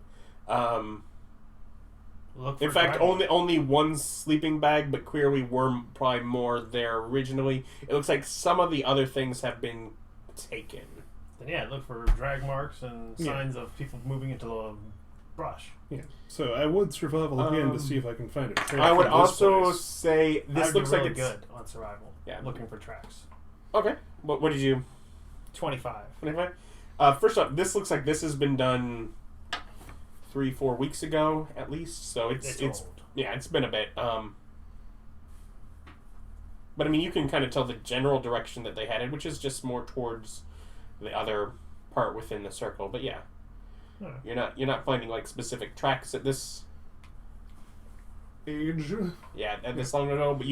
Look for In fact, drag marks. only one sleeping bag, but clearly were probably more there originally. It looks like some of the other things have been taken. Then yeah, look for drag marks and signs of people moving into the brush. Yeah. So I would survival again to see if I can find a trail. I would from this also place. say this I'd looks be really like it's good on survival. Yeah. Looking for tracks. okay. What did you? 25. 25? First off, this looks like this has been done 3-4 weeks ago at least. So it's old. yeah, it's been a bit. But I mean, you can kind of tell the general direction that they headed, which is just more towards the other part within the circle. But yeah, Yeah. you're not finding like specific tracks at this Age. at this long ago. But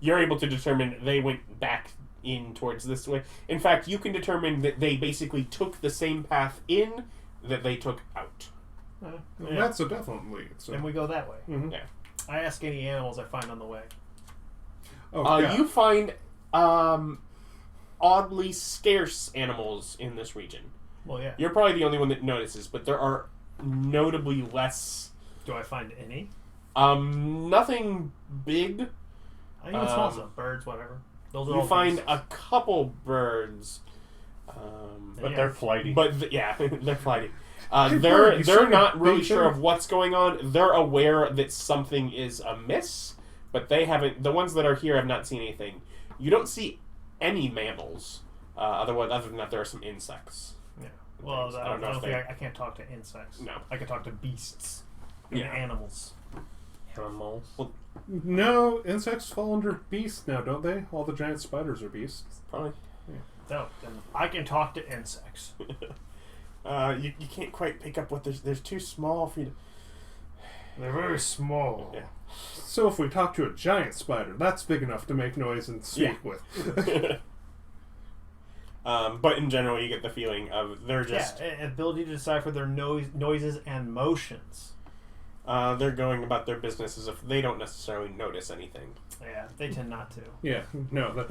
you're able to determine they went back in towards this way. In fact, you can determine that they basically took the same path in that they took out. Yeah. That's a definite lead. So. And we go that way. Mhm. Yeah. I ask any animals I find on the way. Oh, yeah. You find oddly scarce animals in this region. Well, yeah. You're probably the only one that notices, but there are notably less. Do I find any? Nothing big. Even small stuff. Birds, whatever. Those are You all find beasts. a couple birds, But Yeah. they're flighty. they're flighty. Hey, They're bird, you saw not really big sure bird. of what's going on. They're aware that something is amiss, but they haven't. The ones that are here have not seen anything. You don't see any mammals. Other than that, there are some insects. Yeah. Well, things. I don't think I can't talk to insects. No. I can talk to beasts. And Yeah. animals. Animals. No, insects fall under beasts now, don't they? All the giant spiders are beasts. Probably. So, then I can talk to insects. You can't quite pick up what they're too small for you to. They're very small. Yeah. So if we talk to a giant spider, that's big enough to make noise and speak Yeah. with. But in general, you get the feeling of they're just Ability to decipher their noises and motions. they're going about their business as if they don't necessarily notice anything. Yeah, they tend not to. Yeah, no.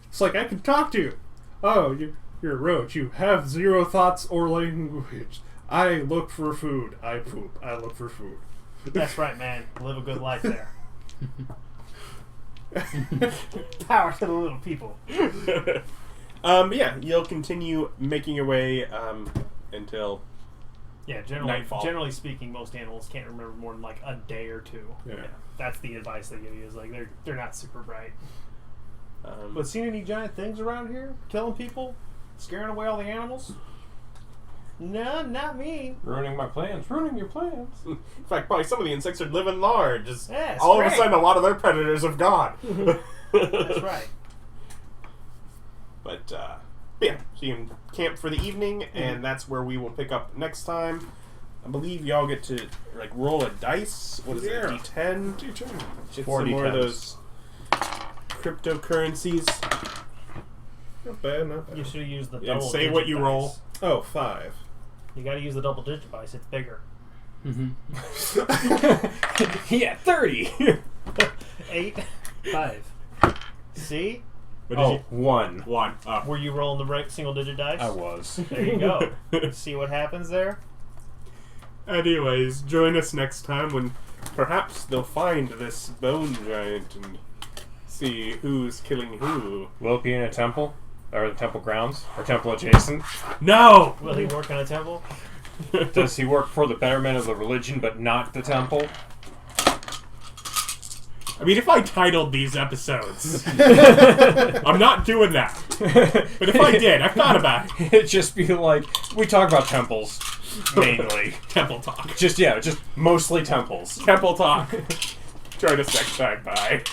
It's like, I can talk to you. Oh, you're a roach. You have zero thoughts or language. I look for food. I poop. I look for food. That's right, man. Live a good life there. Power to the little people. But yeah, you'll continue making your way until Yeah, Nightfall. generally speaking, most animals can't remember more than like a day or two. Yeah. That's the advice they give you. Is like they're not super bright. um, But seen any giant things around here? Killing people? Scaring away all the animals? No, not me. Ruining my plans. Ruining your plans. in fact, probably some of the insects are living large. Just Yeah, it's all of a great. sudden, a lot of their predators have gone. That's right. But yeah, so you can camp for the evening, and that's where we will pick up next time. I believe y'all get to like roll a dice. What is Yeah. it? D10. Get 4 some more of D10s. those cryptocurrencies. Not bad, not bad. You should use the And double. say digit what you dice. roll. Oh, 5. You got to use the double digit dice. It's bigger. Yeah, 30. 8, 5. See? What did you? 1. 1. Oh. Were you rolling the right single-digit dice? I was. There you go. See what happens there? Anyways, join us next time when perhaps they'll find this bone giant and see who's killing who. Will it be in a temple? Or the temple grounds? Or temple adjacent? No! Will he work in a temple? Does he work for the betterment of the religion but not the temple? I mean, if I titled these episodes, I'm not doing that. But if I did, I thought about it. It'd just be like, we talk about temples, mainly. Temple talk. Just mostly temples. Temple talk. Join us next time. Bye.